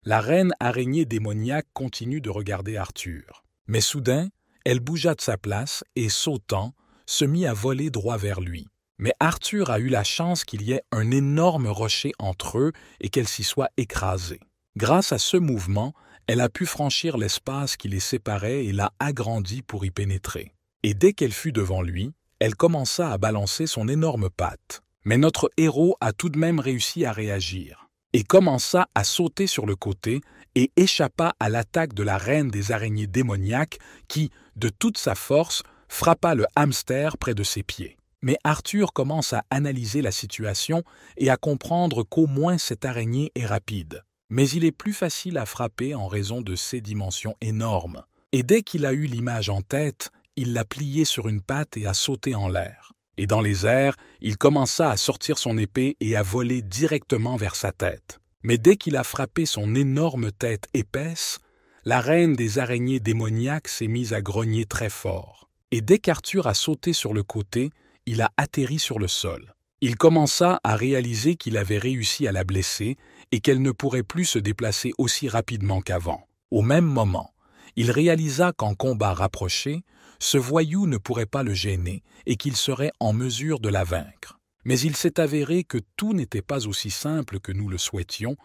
La reine araignée démoniaque continue de regarder Arthur. Mais soudain, elle bougea de sa place et, sautant, se mit à voler droit vers lui. Mais Arthur a eu la chance qu'il y ait un énorme rocher entre eux et qu'elle s'y soit écrasée. Grâce à ce mouvement, elle a pu franchir l'espace qui les séparait et l'a agrandi pour y pénétrer. Et dès qu'elle fut devant lui, elle commença à balancer son énorme patte. Mais notre héros a tout de même réussi à réagir et commença à sauter sur le côté et échappa à l'attaque de la reine des araignées démoniaques qui, de toute sa force, frappa le hamster près de ses pieds. Mais Arthur commence à analyser la situation et à comprendre qu'au moins cette araignée est rapide. Mais il est plus facile à frapper en raison de ses dimensions énormes. Et dès qu'il a eu l'image en tête, il l'a pliée sur une patte et a sauté en l'air. Et dans les airs, il commença à sortir son épée et à voler directement vers sa tête. Mais dès qu'il a frappé son énorme tête épaisse, la reine des araignées démoniaques s'est mise à grogner très fort. Et dès qu'Arthur a sauté sur le côté, il a atterri sur le sol. Il commença à réaliser qu'il avait réussi à la blesser et qu'elle ne pourrait plus se déplacer aussi rapidement qu'avant. Au même moment, il réalisa qu'en combat rapproché, ce voyou ne pourrait pas le gêner et qu'il serait en mesure de la vaincre. Mais il s'est avéré que tout n'était pas aussi simple que nous le souhaitions,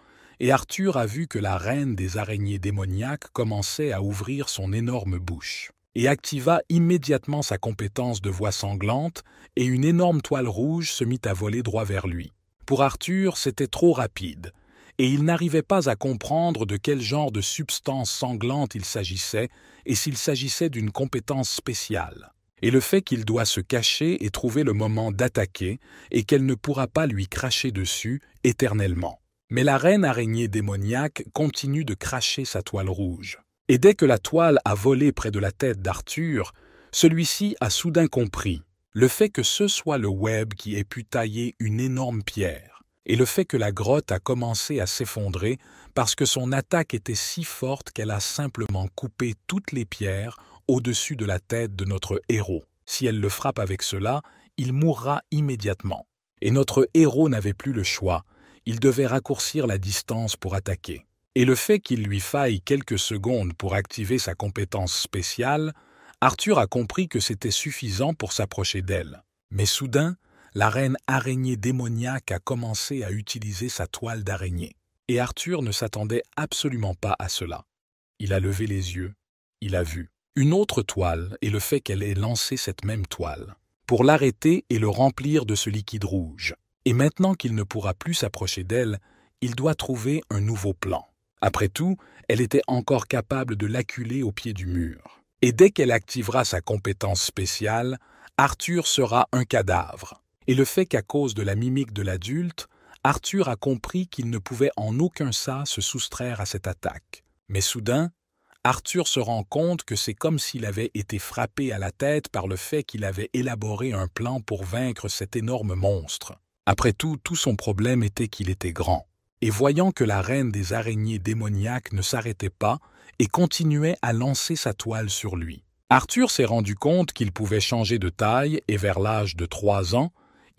et Arthur a vu que la reine des araignées démoniaques commençait à ouvrir son énorme bouche, et activa immédiatement sa compétence de voix sanglante, et une énorme toile rouge se mit à voler droit vers lui. Pour Arthur, c'était trop rapide, et il n'arrivait pas à comprendre de quel genre de substance sanglante il s'agissait et s'il s'agissait d'une compétence spéciale. Et le fait qu'il doit se cacher et trouver le moment d'attaquer et qu'elle ne pourra pas lui cracher dessus éternellement. Mais la reine araignée démoniaque continue de cracher sa toile rouge. Et dès que la toile a volé près de la tête d'Arthur, celui-ci a soudain compris le fait que ce soit le web qui ait pu tailler une énorme pierre, et le fait que la grotte a commencé à s'effondrer parce que son attaque était si forte qu'elle a simplement coupé toutes les pierres au-dessus de la tête de notre héros. Si elle le frappe avec cela, il mourra immédiatement. Et notre héros n'avait plus le choix, il devait raccourcir la distance pour attaquer. Et le fait qu'il lui faille quelques secondes pour activer sa compétence spéciale, Arthur a compris que c'était suffisant pour s'approcher d'elle. Mais soudain, la reine araignée démoniaque a commencé à utiliser sa toile d'araignée. Et Arthur ne s'attendait absolument pas à cela. Il a levé les yeux, il a vu une autre toile et le fait qu'elle ait lancé cette même toile, pour l'arrêter et le remplir de ce liquide rouge. Et maintenant qu'il ne pourra plus s'approcher d'elle, il doit trouver un nouveau plan. Après tout, elle était encore capable de l'acculer au pied du mur. Et dès qu'elle activera sa compétence spéciale, Arthur sera un cadavre. Et le fait qu'à cause de la mimique de l'adulte, Arthur a compris qu'il ne pouvait en aucun cas se soustraire à cette attaque. Mais soudain, Arthur se rend compte que c'est comme s'il avait été frappé à la tête par le fait qu'il avait élaboré un plan pour vaincre cet énorme monstre. Après tout son problème était qu'il était grand. Et voyant que la reine des araignées démoniaques ne s'arrêtait pas et continuait à lancer sa toile sur lui, Arthur s'est rendu compte qu'il pouvait changer de taille et vers l'âge de 3 ans,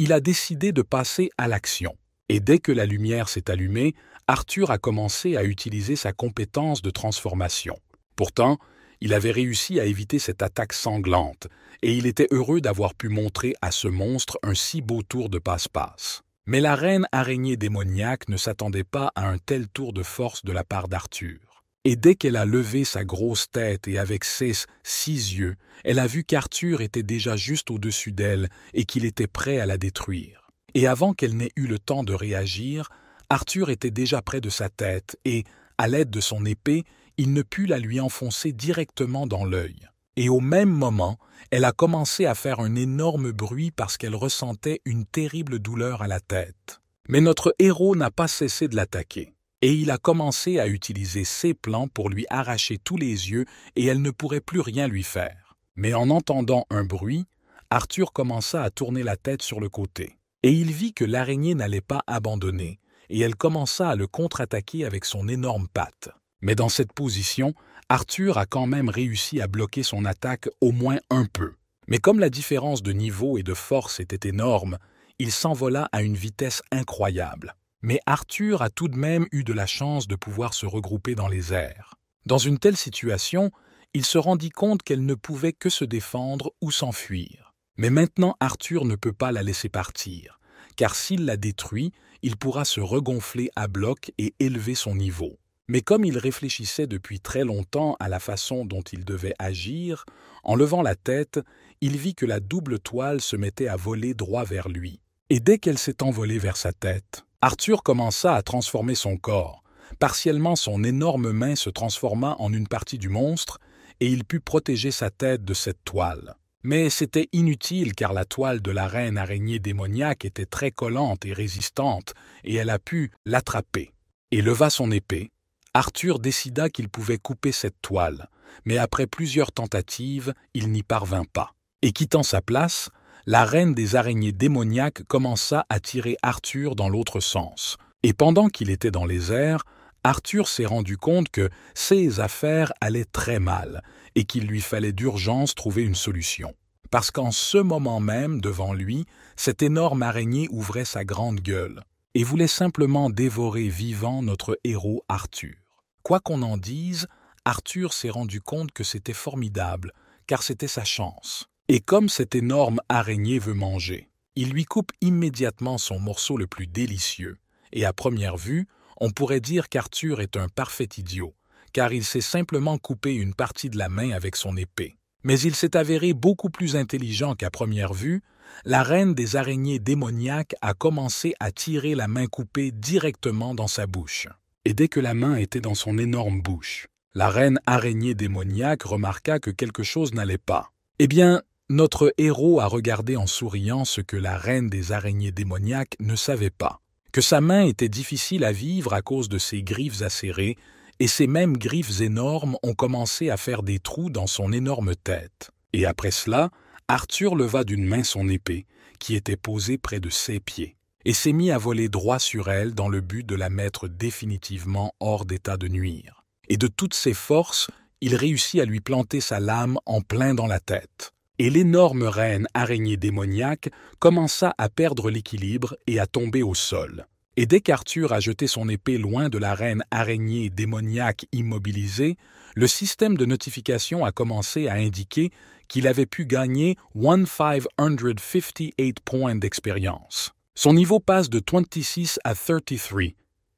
il a décidé de passer à l'action. Et dès que la lumière s'est allumée, Arthur a commencé à utiliser sa compétence de transformation. Pourtant, il avait réussi à éviter cette attaque sanglante, et il était heureux d'avoir pu montrer à ce monstre un si beau tour de passe-passe. Mais la reine araignée démoniaque ne s'attendait pas à un tel tour de force de la part d'Arthur. Et dès qu'elle a levé sa grosse tête et avec ses 6 yeux, elle a vu qu'Arthur était déjà juste au-dessus d'elle et qu'il était prêt à la détruire. Et avant qu'elle n'ait eu le temps de réagir, Arthur était déjà près de sa tête et, à l'aide de son épée, il ne put la lui enfoncer directement dans l'œil. Et au même moment, elle a commencé à faire un énorme bruit parce qu'elle ressentait une terrible douleur à la tête. Mais notre héros n'a pas cessé de l'attaquer. Et il a commencé à utiliser ses plans pour lui arracher tous les yeux et elle ne pourrait plus rien lui faire. Mais en entendant un bruit, Arthur commença à tourner la tête sur le côté. Et il vit que l'araignée n'allait pas abandonner, et elle commença à le contre-attaquer avec son énorme patte. Mais dans cette position, Arthur a quand même réussi à bloquer son attaque au moins un peu. Mais comme la différence de niveau et de force était énorme, il s'envola à une vitesse incroyable. Mais Arthur a tout de même eu de la chance de pouvoir se regrouper dans les airs. Dans une telle situation, il se rendit compte qu'elle ne pouvait que se défendre ou s'enfuir. Mais maintenant Arthur ne peut pas la laisser partir, car s'il la détruit, il pourra se regonfler à bloc et élever son niveau. Mais comme il réfléchissait depuis très longtemps à la façon dont il devait agir, en levant la tête, il vit que la double toile se mettait à voler droit vers lui. Et dès qu'elle s'est envolée vers sa tête, Arthur commença à transformer son corps. Partiellement, son énorme main se transforma en une partie du monstre et il put protéger sa tête de cette toile. Mais c'était inutile car la toile de la reine araignée démoniaque était très collante et résistante et elle a pu l'attraper. Et leva son épée. Arthur décida qu'il pouvait couper cette toile, mais après plusieurs tentatives, il n'y parvint pas. Et quittant sa place, la reine des araignées démoniaques commença à tirer Arthur dans l'autre sens. Et pendant qu'il était dans les airs, Arthur s'est rendu compte que ses affaires allaient très mal et qu'il lui fallait d'urgence trouver une solution. Parce qu'en ce moment même, devant lui, cette énorme araignée ouvrait sa grande gueule et voulait simplement dévorer vivant notre héros Arthur. Quoi qu'on en dise, Arthur s'est rendu compte que c'était formidable, car c'était sa chance. Et comme cette énorme araignée veut manger, il lui coupe immédiatement son morceau le plus délicieux. Et à première vue, on pourrait dire qu'Arthur est un parfait idiot, car il s'est simplement coupé une partie de la main avec son épée. Mais il s'est avéré beaucoup plus intelligent qu'à première vue. La reine des araignées démoniaques a commencé à tirer la main coupée directement dans sa bouche. Et dès que la main était dans son énorme bouche, la reine araignée démoniaque remarqua que quelque chose n'allait pas. Eh bien, notre héros a regardé en souriant ce que la reine des araignées démoniaques ne savait pas, que sa main était difficile à vivre à cause de ses griffes acérées, et ces mêmes griffes énormes ont commencé à faire des trous dans son énorme tête. Et après cela, Arthur leva d'une main son épée, qui était posée près de ses pieds, et s'est mis à voler droit sur elle dans le but de la mettre définitivement hors d'état de nuire. Et de toutes ses forces, il réussit à lui planter sa lame en plein dans la tête. Et l'énorme reine araignée démoniaque commença à perdre l'équilibre et à tomber au sol. Et dès qu'Arthur a jeté son épée loin de la reine araignée démoniaque immobilisée, le système de notification a commencé à indiquer qu'il avait pu gagner 1558 points d'expérience. Son niveau passe de 26 à 33,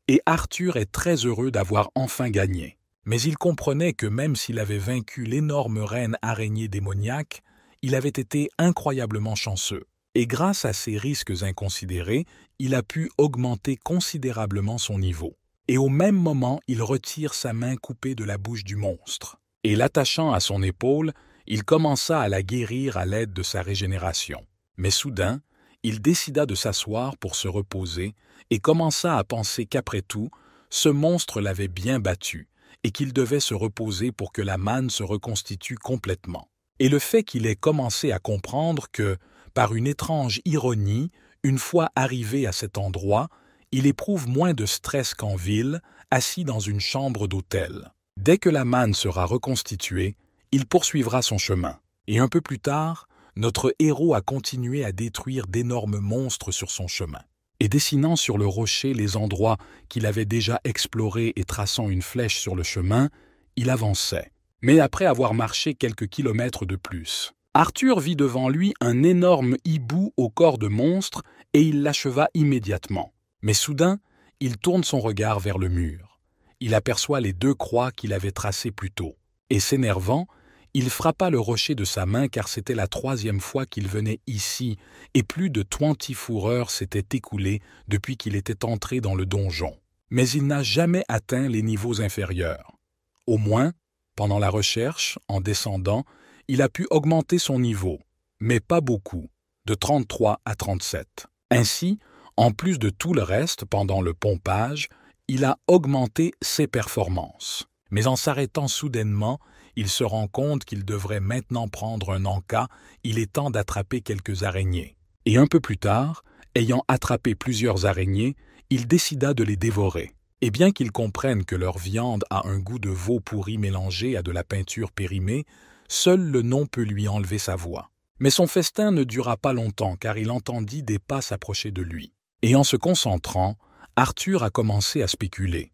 et Arthur est très heureux d'avoir enfin gagné. Mais il comprenait que même s'il avait vaincu l'énorme reine araignée démoniaque, il avait été incroyablement chanceux. Et grâce à ces risques inconsidérés, il a pu augmenter considérablement son niveau. Et au même moment, il retire sa main coupée de la bouche du monstre. Et l'attachant à son épaule, il commença à la guérir à l'aide de sa régénération. Mais soudain, il décida de s'asseoir pour se reposer et commença à penser qu'après tout, ce monstre l'avait bien battu et qu'il devait se reposer pour que la manne se reconstitue complètement. Et le fait qu'il ait commencé à comprendre que, par une étrange ironie, une fois arrivé à cet endroit, il éprouve moins de stress qu'en ville, assis dans une chambre d'hôtel. Dès que la manne sera reconstituée, il poursuivra son chemin. Et un peu plus tard, notre héros a continué à détruire d'énormes monstres sur son chemin. Et dessinant sur le rocher les endroits qu'il avait déjà explorés et traçant une flèche sur le chemin, il avançait. Mais après avoir marché quelques kilomètres de plus, Arthur vit devant lui un énorme hibou au corps de monstre et il l'acheva immédiatement. Mais soudain, il tourne son regard vers le mur. Il aperçoit les 2 croix qu'il avait tracées plus tôt. Et s'énervant, il frappa le rocher de sa main car c'était la 3e fois qu'il venait ici et plus de 24 heures s'étaient écoulées depuis qu'il était entré dans le donjon. Mais il n'a jamais atteint les niveaux inférieurs. Au moins, pendant la recherche, en descendant, il a pu augmenter son niveau, mais pas beaucoup, de 33 à 37. Ainsi, en plus de tout le reste pendant le pompage, il a augmenté ses performances. Mais en s'arrêtant soudainement, il se rend compte qu'il devrait maintenant prendre un encas, il est temps d'attraper quelques araignées. Et un peu plus tard, ayant attrapé plusieurs araignées, il décida de les dévorer. Et bien qu'il comprenne que leur viande a un goût de veau pourri mélangé à de la peinture périmée, seul le nom peut lui enlever sa voix. Mais son festin ne dura pas longtemps car il entendit des pas s'approcher de lui. Et en se concentrant, Arthur a commencé à spéculer.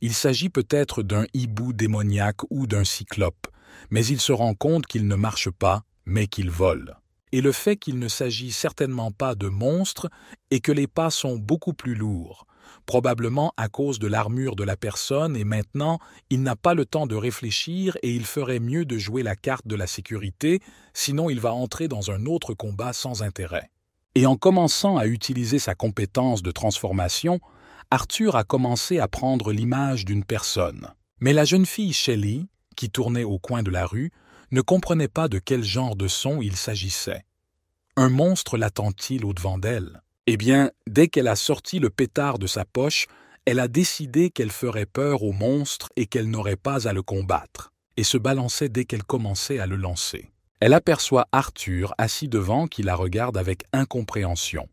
Il s'agit peut-être d'un hibou démoniaque ou d'un cyclope, mais il se rend compte qu'il ne marche pas, mais qu'il vole. Et le fait qu'il ne s'agit certainement pas de monstres et que les pas sont beaucoup plus lourds, probablement à cause de l'armure de la personne, et maintenant, il n'a pas le temps de réfléchir et il ferait mieux de jouer la carte de la sécurité, sinon il va entrer dans un autre combat sans intérêt. Et en commençant à utiliser sa compétence de transformation, Arthur a commencé à prendre l'image d'une personne. Mais la jeune fille Shelley, qui tournait au coin de la rue, ne comprenait pas de quel genre de son il s'agissait. Un monstre l'attend-il au-devant d'elle? Eh bien, dès qu'elle a sorti le pétard de sa poche, elle a décidé qu'elle ferait peur au monstre et qu'elle n'aurait pas à le combattre, et se balançait dès qu'elle commençait à le lancer. Elle aperçoit Arthur assis devant qui la regarde avec incompréhension.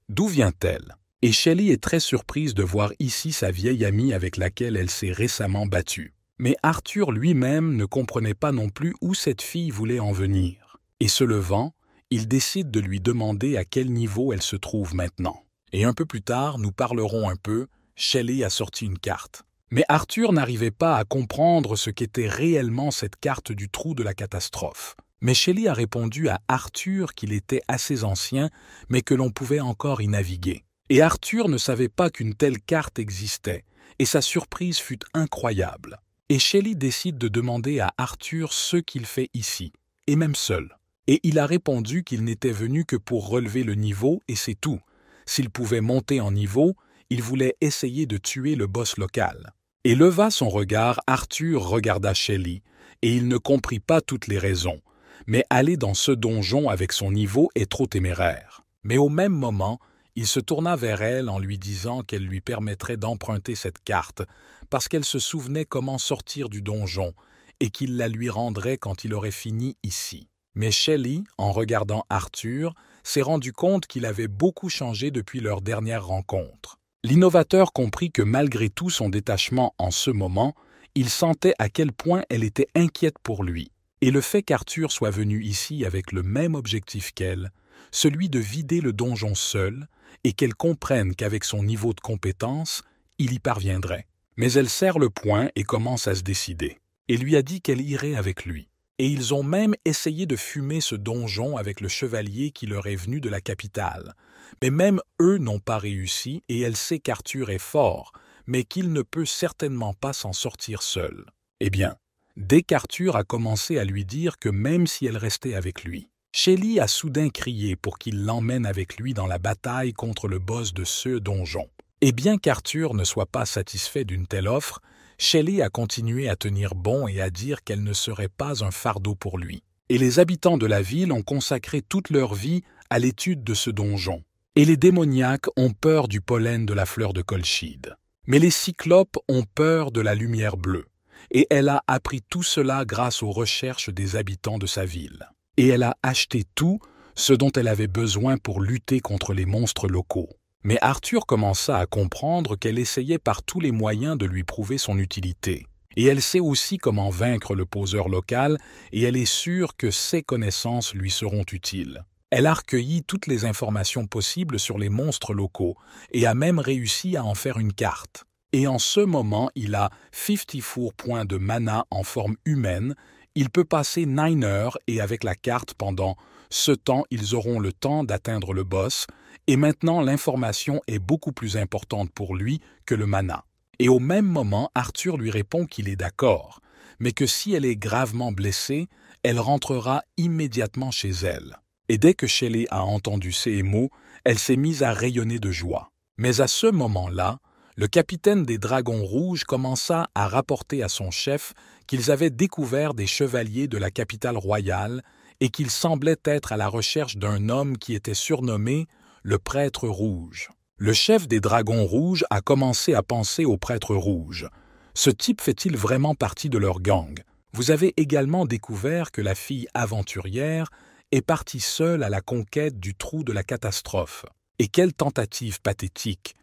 D'où vient-elle? Et Shelley est très surprise de voir ici sa vieille amie avec laquelle elle s'est récemment battue. Mais Arthur lui-même ne comprenait pas non plus où cette fille voulait en venir. Et se levant, il décide de lui demander à quel niveau elle se trouve maintenant. Et un peu plus tard, nous parlerons un peu, Shelley a sorti une carte. Mais Arthur n'arrivait pas à comprendre ce qu'était réellement cette carte du trou de la catastrophe. Mais Shelley a répondu à Arthur qu'il était assez ancien, mais que l'on pouvait encore y naviguer. Et Arthur ne savait pas qu'une telle carte existait, et sa surprise fut incroyable. Et Shelley décide de demander à Arthur ce qu'il fait ici, et même seul. Et il a répondu qu'il n'était venu que pour relever le niveau, et c'est tout. S'il pouvait monter en niveau, il voulait essayer de tuer le boss local. Et leva son regard, Arthur regarda Shelley, et il ne comprit pas toutes les raisons. Mais aller dans ce donjon avec son niveau est trop téméraire. Mais au même moment, il se tourna vers elle en lui disant qu'elle lui permettrait d'emprunter cette carte, parce qu'elle se souvenait comment sortir du donjon, et qu'il la lui rendrait quand il aurait fini ici. Mais Shelley, en regardant Arthur, s'est rendu compte qu'il avait beaucoup changé depuis leur dernière rencontre. L'innovateur comprit que malgré tout son détachement en ce moment, il sentait à quel point elle était inquiète pour lui. Et le fait qu'Arthur soit venu ici avec le même objectif qu'elle, celui de vider le donjon seul, et qu'elle comprenne qu'avec son niveau de compétence, il y parviendrait. Mais elle serre le poing et commence à se décider, et lui a dit qu'elle irait avec lui. Et ils ont même essayé de fumer ce donjon avec le chevalier qui leur est venu de la capitale. Mais même eux n'ont pas réussi, et elle sait qu'Arthur est fort, mais qu'il ne peut certainement pas s'en sortir seul. Eh bien, dès qu'Arthur a commencé à lui dire que même si elle restait avec lui, Shelley a soudain crié pour qu'il l'emmène avec lui dans la bataille contre le boss de ce donjon. Et bien qu'Arthur ne soit pas satisfait d'une telle offre, Shelley a continué à tenir bon et à dire qu'elle ne serait pas un fardeau pour lui. Et les habitants de la ville ont consacré toute leur vie à l'étude de ce donjon. Et les démoniaques ont peur du pollen de la fleur de colchide. Mais les cyclopes ont peur de la lumière bleue. Et elle a appris tout cela grâce aux recherches des habitants de sa ville. Et elle a acheté tout ce dont elle avait besoin pour lutter contre les monstres locaux. Mais Arthur commença à comprendre qu'elle essayait par tous les moyens de lui prouver son utilité. Et elle sait aussi comment vaincre le poseur local, et elle est sûre que ses connaissances lui seront utiles. Elle a recueilli toutes les informations possibles sur les monstres locaux, et a même réussi à en faire une carte. Et en ce moment, il a 54 points de mana en forme humaine. Il peut passer 9 heures et avec la carte pendant ce temps, ils auront le temps d'atteindre le boss, et maintenant l'information est beaucoup plus importante pour lui que le mana. Et au même moment, Arthur lui répond qu'il est d'accord, mais que si elle est gravement blessée, elle rentrera immédiatement chez elle. Et dès que Shelley a entendu ces mots, elle s'est mise à rayonner de joie. Mais à ce moment-là, le capitaine des Dragons Rouges commença à rapporter à son chef qu'ils avaient découvert des chevaliers de la capitale royale et qu'ils semblaient être à la recherche d'un homme qui était surnommé le Prêtre Rouge. Le chef des Dragons Rouges a commencé à penser au Prêtre Rouge. Ce type fait-il vraiment partie de leur gang? Vous avez également découvert que la fille aventurière est partie seule à la conquête du trou de la catastrophe. Et quelle tentative pathétique!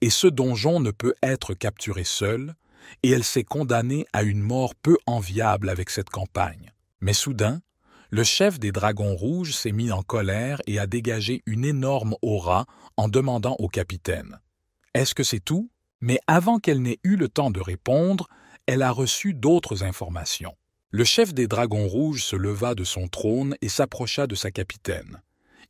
Et ce donjon ne peut être capturé seul, et elle s'est condamnée à une mort peu enviable avec cette campagne. Mais soudain, le chef des Dragons Rouges s'est mis en colère et a dégagé une énorme aura en demandant au capitaine « Est-ce que c'est tout? Mais avant qu'elle n'ait eu le temps de répondre, elle a reçu d'autres informations. Le chef des Dragons Rouges se leva de son trône et s'approcha de sa capitaine.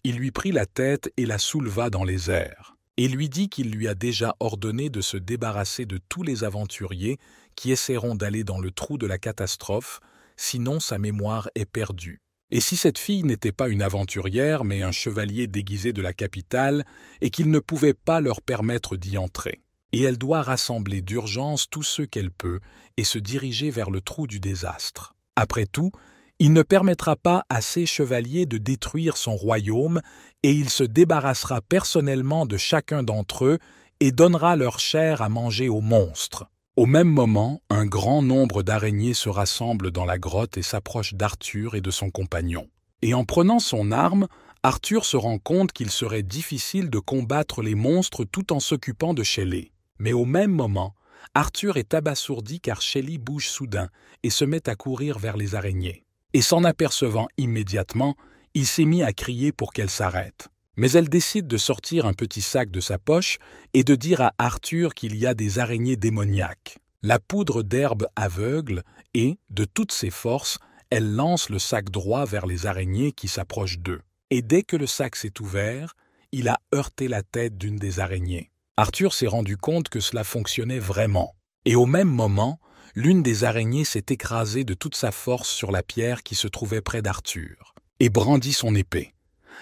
Il lui prit la tête et la souleva dans les airs, et lui dit qu'il lui a déjà ordonné de se débarrasser de tous les aventuriers qui essaieront d'aller dans le trou de la catastrophe, sinon sa mémoire est perdue. Et si cette fille n'était pas une aventurière, mais un chevalier déguisé de la capitale, et qu'il ne pouvait pas leur permettre d'y entrer. Et elle doit rassembler d'urgence tous ceux qu'elle peut et se diriger vers le trou du désastre. Après tout, il ne permettra pas à ces chevaliers de détruire son royaume et il se débarrassera personnellement de chacun d'entre eux et donnera leur chair à manger aux monstres. Au même moment, un grand nombre d'araignées se rassemblent dans la grotte et s'approchent d'Arthur et de son compagnon. Et en prenant son arme, Arthur se rend compte qu'il serait difficile de combattre les monstres tout en s'occupant de Shelley. Mais au même moment, Arthur est abasourdi car Shelley bouge soudain et se met à courir vers les araignées. Et s'en apercevant immédiatement, il s'est mis à crier pour qu'elle s'arrête. Mais elle décide de sortir un petit sac de sa poche et de dire à Arthur qu'il y a des araignées démoniaques. La poudre d'herbe aveugle et, de toutes ses forces, elle lance le sac droit vers les araignées qui s'approchent d'eux. Et dès que le sac s'est ouvert, il a heurté la tête d'une des araignées. Arthur s'est rendu compte que cela fonctionnait vraiment. Et au même moment, l'une des araignées s'est écrasée de toute sa force sur la pierre qui se trouvait près d'Arthur, et brandit son épée.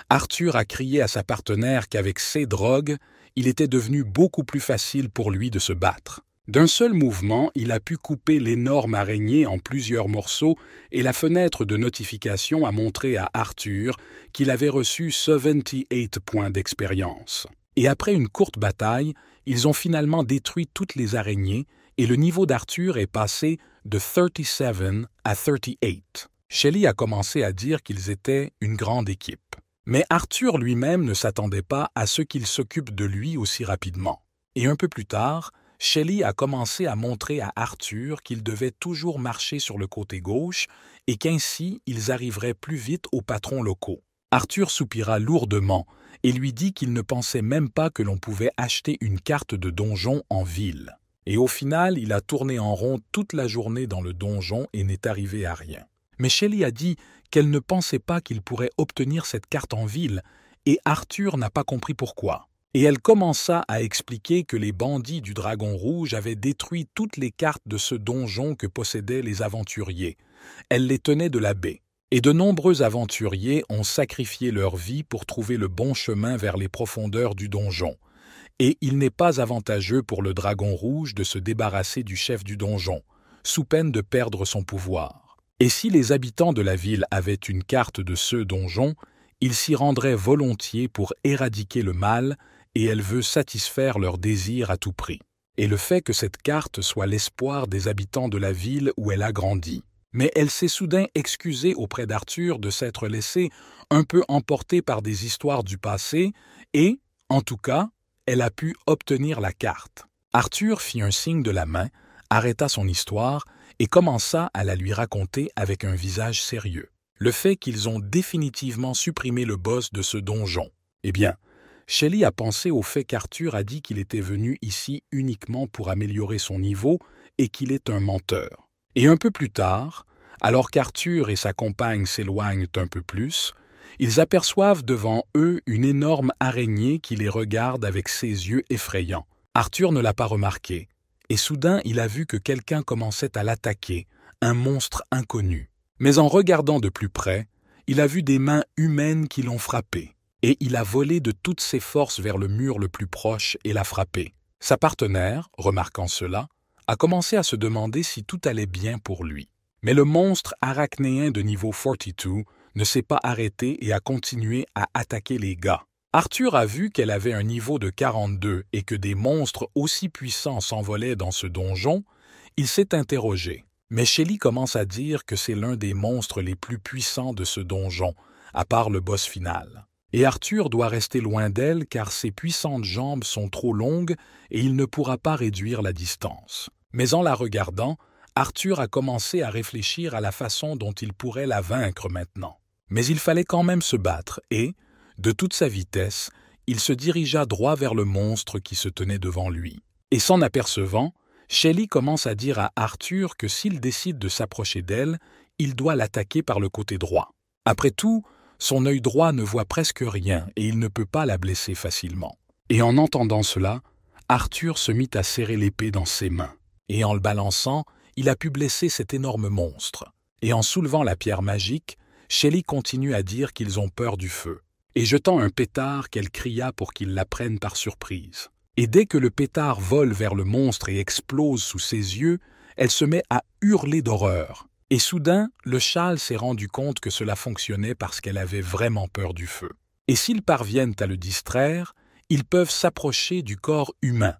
Arthur a crié à sa partenaire qu'avec ses drogues, il était devenu beaucoup plus facile pour lui de se battre. D'un seul mouvement, il a pu couper l'énorme araignée en plusieurs morceaux et la fenêtre de notification a montré à Arthur qu'il avait reçu 78 points d'expérience. Et après une courte bataille, ils ont finalement détruit toutes les araignées et le niveau d'Arthur est passé de 37 à 38. Shelley a commencé à dire qu'ils étaient une grande équipe. Mais Arthur lui-même ne s'attendait pas à ce qu'il s'occupe de lui aussi rapidement. Et un peu plus tard, Shelley a commencé à montrer à Arthur qu'il devait toujours marcher sur le côté gauche et qu'ainsi ils arriveraient plus vite aux patrons locaux. Arthur soupira lourdement et lui dit qu'il ne pensait même pas que l'on pouvait acheter une carte de donjon en ville. Et au final, il a tourné en rond toute la journée dans le donjon et n'est arrivé à rien. Mais Shelley a dit qu'elle ne pensait pas qu'il pourrait obtenir cette carte en ville, et Arthur n'a pas compris pourquoi. Et elle commença à expliquer que les bandits du Dragon Rouge avaient détruit toutes les cartes de ce donjon que possédaient les aventuriers. Elle les tenait de la baie. Et de nombreux aventuriers ont sacrifié leur vie pour trouver le bon chemin vers les profondeurs du donjon. Et il n'est pas avantageux pour le Dragon Rouge de se débarrasser du chef du donjon, sous peine de perdre son pouvoir. Et si les habitants de la ville avaient une carte de ce donjon, ils s'y rendraient volontiers pour éradiquer le mal, et elle veut satisfaire leurs désirs à tout prix. Et le fait que cette carte soit l'espoir des habitants de la ville où elle a grandi. Mais elle s'est soudain excusée auprès d'Arthur de s'être laissée un peu emporter par des histoires du passé et, en tout cas, elle a pu obtenir la carte. Arthur fit un signe de la main, arrêta son histoire et commença à la lui raconter avec un visage sérieux. Le fait qu'ils ont définitivement supprimé le boss de ce donjon. Eh bien, Shelley a pensé au fait qu'Arthur a dit qu'il était venu ici uniquement pour améliorer son niveau et qu'il est un menteur. Et un peu plus tard, alors qu'Arthur et sa compagne s'éloignent un peu plus, ils aperçoivent devant eux une énorme araignée qui les regarde avec ses yeux effrayants. Arthur ne l'a pas remarqué, et soudain il a vu que quelqu'un commençait à l'attaquer, un monstre inconnu. Mais en regardant de plus près, il a vu des mains humaines qui l'ont frappé, et il a volé de toutes ses forces vers le mur le plus proche et l'a frappé. Sa partenaire, remarquant cela, a commencé à se demander si tout allait bien pour lui. Mais le monstre arachnéen de niveau 42 ne s'est pas arrêté et a continué à attaquer les gars. Arthur a vu qu'elle avait un niveau de 42 et que des monstres aussi puissants s'envolaient dans ce donjon. Il s'est interrogé. Mais Shelley commence à dire que c'est l'un des monstres les plus puissants de ce donjon, à part le boss final. Et Arthur doit rester loin d'elle car ses puissantes jambes sont trop longues et il ne pourra pas réduire la distance. Mais en la regardant, Arthur a commencé à réfléchir à la façon dont il pourrait la vaincre maintenant. Mais il fallait quand même se battre et, de toute sa vitesse, il se dirigea droit vers le monstre qui se tenait devant lui. Et s'en apercevant, Shelly commence à dire à Arthur que s'il décide de s'approcher d'elle, il doit l'attaquer par le côté droit. Après tout, son œil droit ne voit presque rien et il ne peut pas la blesser facilement. Et en entendant cela, Arthur se mit à serrer l'épée dans ses mains. Et en le balançant, il a pu blesser cet énorme monstre. Et en soulevant la pierre magique, Shelly continue à dire qu'ils ont peur du feu. Et jetant un pétard qu'elle cria pour qu'il la prenne par surprise. Et dès que le pétard vole vers le monstre et explose sous ses yeux, elle se met à hurler d'horreur. Et soudain, le châle s'est rendu compte que cela fonctionnait parce qu'elle avait vraiment peur du feu. Et s'ils parviennent à le distraire, ils peuvent s'approcher du corps humain.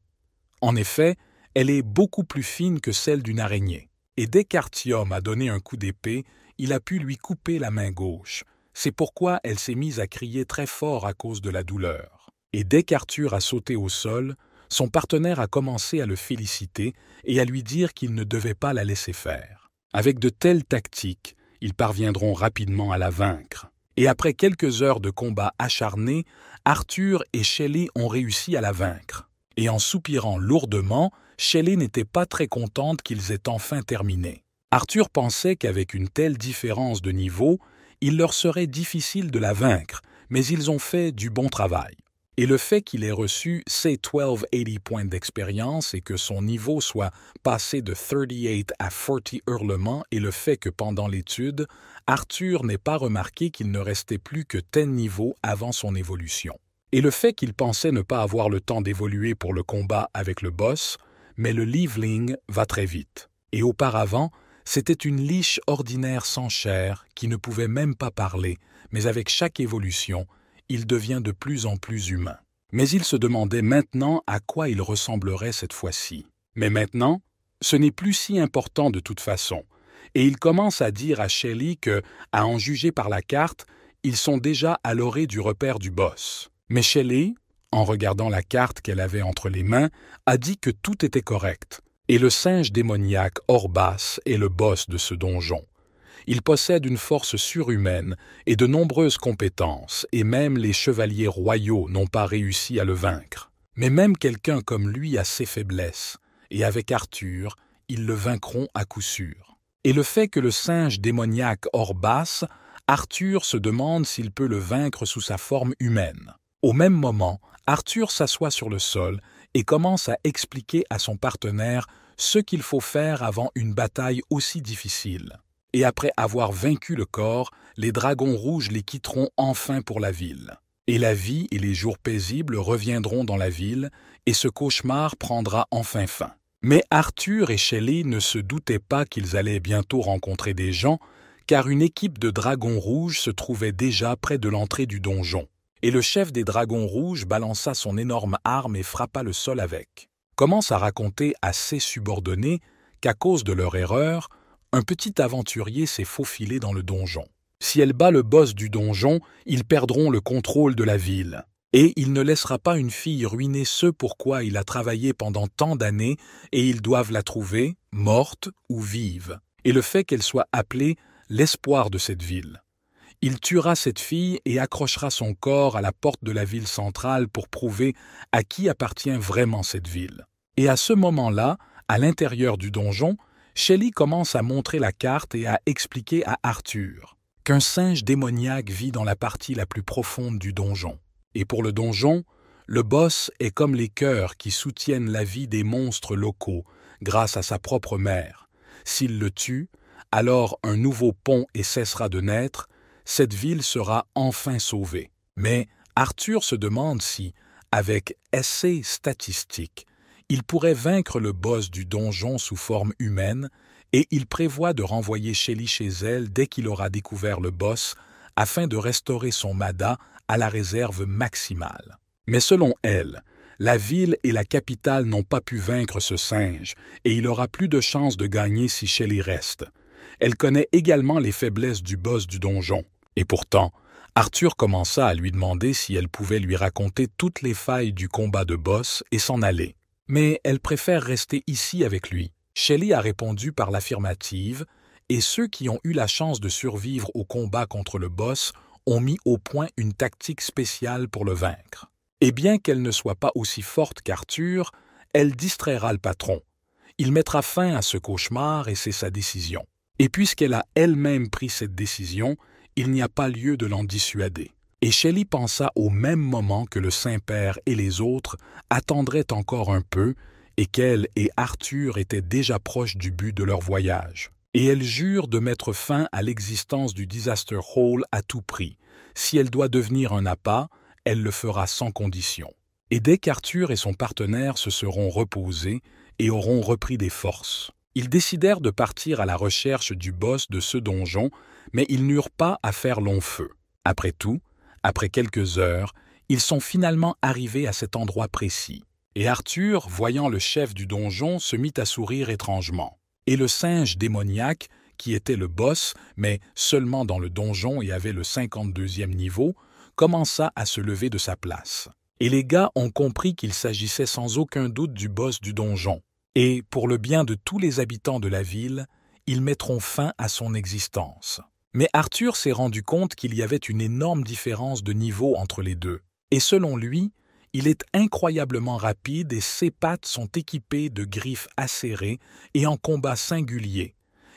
En effet, elle est beaucoup plus fine que celle d'une araignée. Et dès qu'Artyom a donné un coup d'épée, il a pu lui couper la main gauche. C'est pourquoi elle s'est mise à crier très fort à cause de la douleur. Et dès qu'Arthur a sauté au sol, son partenaire a commencé à le féliciter et à lui dire qu'il ne devait pas la laisser faire. Avec de telles tactiques, ils parviendront rapidement à la vaincre. Et après quelques heures de combat acharné, Arthur et Shelly ont réussi à la vaincre. Et en soupirant lourdement, Shelly n'était pas très contente qu'ils aient enfin terminé. Arthur pensait qu'avec une telle différence de niveau, il leur serait difficile de la vaincre, mais ils ont fait du bon travail. Et le fait qu'il ait reçu ses 1280 points d'expérience et que son niveau soit passé de 38 à 40 hurlements et le fait que pendant l'étude, Arthur n'ait pas remarqué qu'il ne restait plus que 10 niveaux avant son évolution. Et le fait qu'il pensait ne pas avoir le temps d'évoluer pour le combat avec le boss, mais le leveling va très vite. Et auparavant, c'était une liche ordinaire sans chair qui ne pouvait même pas parler, mais avec chaque évolution, il devient de plus en plus humain. Mais il se demandait maintenant à quoi il ressemblerait cette fois-ci. Mais maintenant, ce n'est plus si important de toute façon, et il commence à dire à Shelly que, à en juger par la carte, ils sont déjà à l'orée du repère du boss. Mais Shelly, en regardant la carte qu'elle avait entre les mains, a dit que tout était correct. Et le singe démoniaque Orbas est le boss de ce donjon. Il possède une force surhumaine et de nombreuses compétences, et même les chevaliers royaux n'ont pas réussi à le vaincre. Mais même quelqu'un comme lui a ses faiblesses, et avec Arthur, ils le vaincront à coup sûr. Et le fait que le singe démoniaque Orbas, Arthur se demande s'il peut le vaincre sous sa forme humaine. Au même moment, Arthur s'assoit sur le sol et commence à expliquer à son partenaire ce qu'il faut faire avant une bataille aussi difficile. Et après avoir vaincu le corps, les dragons rouges les quitteront enfin pour la ville. Et la vie et les jours paisibles reviendront dans la ville, et ce cauchemar prendra enfin fin. Mais Arthur et Shelly ne se doutaient pas qu'ils allaient bientôt rencontrer des gens, car une équipe de dragons rouges se trouvait déjà près de l'entrée du donjon. Et le chef des dragons rouges balança son énorme arme et frappa le sol avec. Commence à raconter à ses subordonnés qu'à cause de leur erreur, un petit aventurier s'est faufilé dans le donjon. Si elle bat le boss du donjon, ils perdront le contrôle de la ville. Et il ne laissera pas une fille ruiner ce pourquoi il a travaillé pendant tant d'années et ils doivent la trouver, morte ou vive. Et le fait qu'elle soit appelée l'espoir de cette ville. Il tuera cette fille et accrochera son corps à la porte de la ville centrale pour prouver à qui appartient vraiment cette ville. Et à ce moment-là, à l'intérieur du donjon, Shelly commence à montrer la carte et à expliquer à Arthur qu'un singe démoniaque vit dans la partie la plus profonde du donjon. Et pour le donjon, le boss est comme les cœurs qui soutiennent la vie des monstres locaux grâce à sa propre mère. S'il le tue, alors un nouveau pont et cessera de naître, cette ville sera enfin sauvée. Mais Arthur se demande si, avec essai statistique, il pourrait vaincre le boss du donjon sous forme humaine et il prévoit de renvoyer Shelly chez elle dès qu'il aura découvert le boss afin de restaurer son Mada à la réserve maximale. Mais selon elle, la ville et la capitale n'ont pas pu vaincre ce singe et il aura plus de chances de gagner si Shelly reste. Elle connaît également les faiblesses du boss du donjon. Et pourtant, Arthur commença à lui demander si elle pouvait lui raconter toutes les failles du combat de boss et s'en aller. Mais elle préfère rester ici avec lui. Shelly a répondu par l'affirmative, et ceux qui ont eu la chance de survivre au combat contre le boss ont mis au point une tactique spéciale pour le vaincre. Et bien qu'elle ne soit pas aussi forte qu'Arthur, elle distraira le patron. Il mettra fin à ce cauchemar et c'est sa décision. Et puisqu'elle a elle-même pris cette décision, il n'y a pas lieu de l'en dissuader. Et Shelley pensa au même moment que le Saint-Père et les autres attendraient encore un peu et qu'elle et Arthur étaient déjà proches du but de leur voyage. Et elle jure de mettre fin à l'existence du Disaster Hall à tout prix. Si elle doit devenir un appât, elle le fera sans condition. Et dès qu'Arthur et son partenaire se seront reposés et auront repris des forces, ils décidèrent de partir à la recherche du boss de ce donjon, mais ils n'eurent pas à faire long feu. Après tout, après quelques heures, ils sont finalement arrivés à cet endroit précis. Et Arthur, voyant le chef du donjon, se mit à sourire étrangement. Et le singe démoniaque, qui était le boss, mais seulement dans le donjon et avait le 52e niveau, commença à se lever de sa place. Et les gars ont compris qu'il s'agissait sans aucun doute du boss du donjon. Et, pour le bien de tous les habitants de la ville, ils mettront fin à son existence. Mais Arthur s'est rendu compte qu'il y avait une énorme différence de niveau entre les deux. Et selon lui, il est incroyablement rapide et ses pattes sont équipées de griffes acérées et en combat singulier.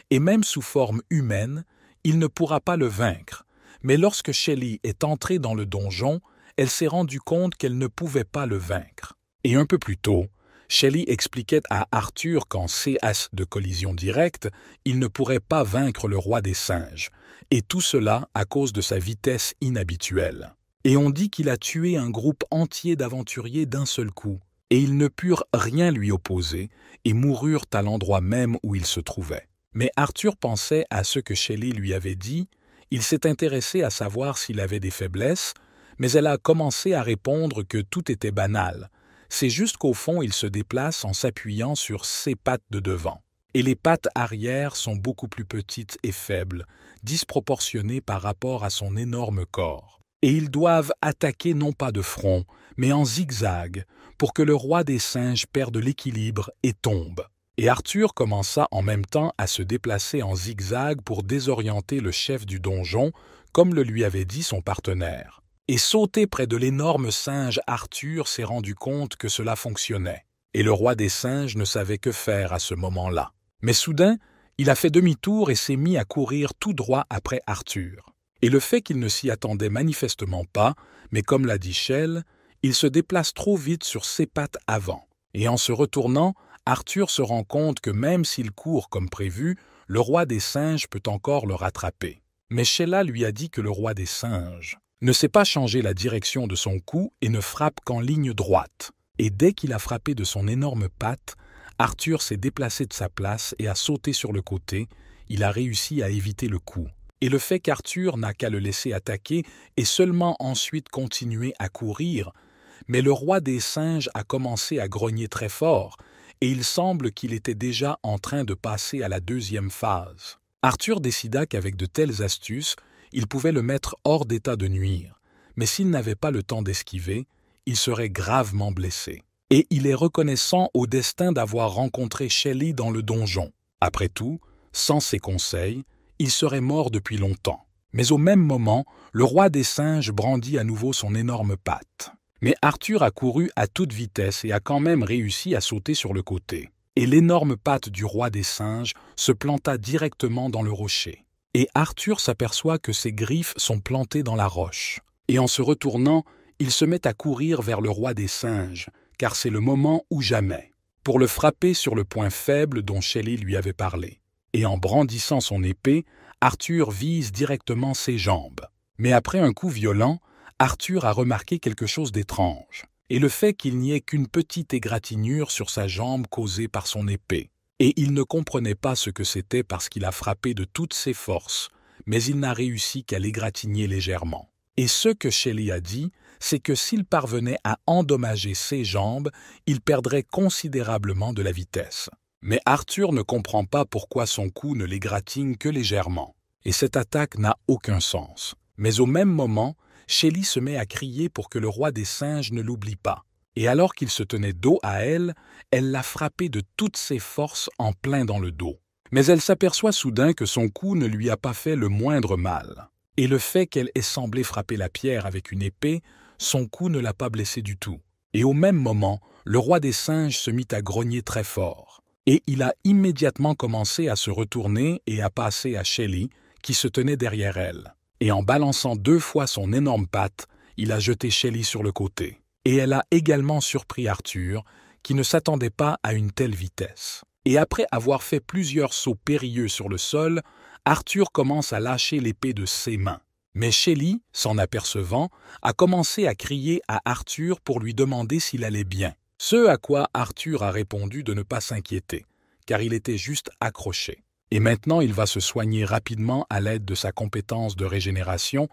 Et même sous forme humaine, il ne pourra pas le vaincre. Mais lorsque Shelley est entrée dans le donjon, elle s'est rendue compte qu'elle ne pouvait pas le vaincre. Et un peu plus tôt, Shelley expliquait à Arthur qu'en CS de collision directe, il ne pourrait pas vaincre le roi des singes, et tout cela à cause de sa vitesse inhabituelle. Et on dit qu'il a tué un groupe entier d'aventuriers d'un seul coup, et ils ne purent rien lui opposer, et moururent à l'endroit même où il se trouvait. Mais Arthur pensait à ce que Shelley lui avait dit, il s'est intéressé à savoir s'il avait des faiblesses, mais elle a commencé à répondre que tout était banal. C'est juste qu'au fond, il se déplace en s'appuyant sur ses pattes de devant. Et les pattes arrière sont beaucoup plus petites et faibles, disproportionnées par rapport à son énorme corps. Et ils doivent attaquer non pas de front, mais en zigzag, pour que le roi des singes perde l'équilibre et tombe. Et Arthur commença en même temps à se déplacer en zigzag pour désorienter le chef du donjon, comme le lui avait dit son partenaire. Et sauté près de l'énorme singe, Arthur s'est rendu compte que cela fonctionnait. Et le roi des singes ne savait que faire à ce moment-là. Mais soudain, il a fait demi-tour et s'est mis à courir tout droit après Arthur. Et le fait qu'il ne s'y attendait manifestement pas, mais comme l'a dit Shell, il se déplace trop vite sur ses pattes avant. Et en se retournant, Arthur se rend compte que même s'il court comme prévu, le roi des singes peut encore le rattraper. Mais Sheila lui a dit que le roi des singes ne sait pas changer la direction de son coup et ne frappe qu'en ligne droite. Et dès qu'il a frappé de son énorme patte, Arthur s'est déplacé de sa place et a sauté sur le côté. Il a réussi à éviter le coup. Et le fait qu'Arthur n'a qu'à le laisser attaquer et seulement ensuite continuer à courir, mais le roi des singes a commencé à grogner très fort, et il semble qu'il était déjà en train de passer à la deuxième phase. Arthur décida qu'avec de telles astuces, il pouvait le mettre hors d'état de nuire, mais s'il n'avait pas le temps d'esquiver, il serait gravement blessé. Et il est reconnaissant au destin d'avoir rencontré Shelley dans le donjon. Après tout, sans ses conseils, il serait mort depuis longtemps. Mais au même moment, le roi des singes brandit à nouveau son énorme patte. Mais Arthur a couru à toute vitesse et a quand même réussi à sauter sur le côté. Et l'énorme patte du roi des singes se planta directement dans le rocher. Et Arthur s'aperçoit que ses griffes sont plantées dans la roche. Et en se retournant, il se met à courir vers le roi des singes, car c'est le moment ou jamais, pour le frapper sur le point faible dont Shelley lui avait parlé. Et en brandissant son épée, Arthur vise directement ses jambes. Mais après un coup violent, Arthur a remarqué quelque chose d'étrange, et le fait qu'il n'y ait qu'une petite égratignure sur sa jambe causée par son épée. Et il ne comprenait pas ce que c'était parce qu'il a frappé de toutes ses forces, mais il n'a réussi qu'à l'égratigner légèrement. Et ce que Shelley a dit, c'est que s'il parvenait à endommager ses jambes, il perdrait considérablement de la vitesse. Mais Arthur ne comprend pas pourquoi son coup ne l'égratigne que légèrement. Et cette attaque n'a aucun sens. Mais au même moment, Shelley se met à crier pour que le roi des singes ne l'oublie pas. Et alors qu'il se tenait dos à elle, elle l'a frappé de toutes ses forces en plein dans le dos. Mais elle s'aperçoit soudain que son coup ne lui a pas fait le moindre mal. Et le fait qu'elle ait semblé frapper la pierre avec une épée son coup ne l'a pas blessé du tout. Et au même moment, le roi des singes se mit à grogner très fort. Et il a immédiatement commencé à se retourner et à passer à Shelly, qui se tenait derrière elle. Et en balançant 2 fois son énorme patte, il a jeté Shelly sur le côté. Et elle a également surpris Arthur, qui ne s'attendait pas à une telle vitesse. Et après avoir fait plusieurs sauts périlleux sur le sol, Arthur commence à lâcher l'épée de ses mains. Mais Shelly, s'en apercevant, a commencé à crier à Arthur pour lui demander s'il allait bien. Ce à quoi Arthur a répondu de ne pas s'inquiéter, car il était juste accroché. Et maintenant il va se soigner rapidement à l'aide de sa compétence de régénération,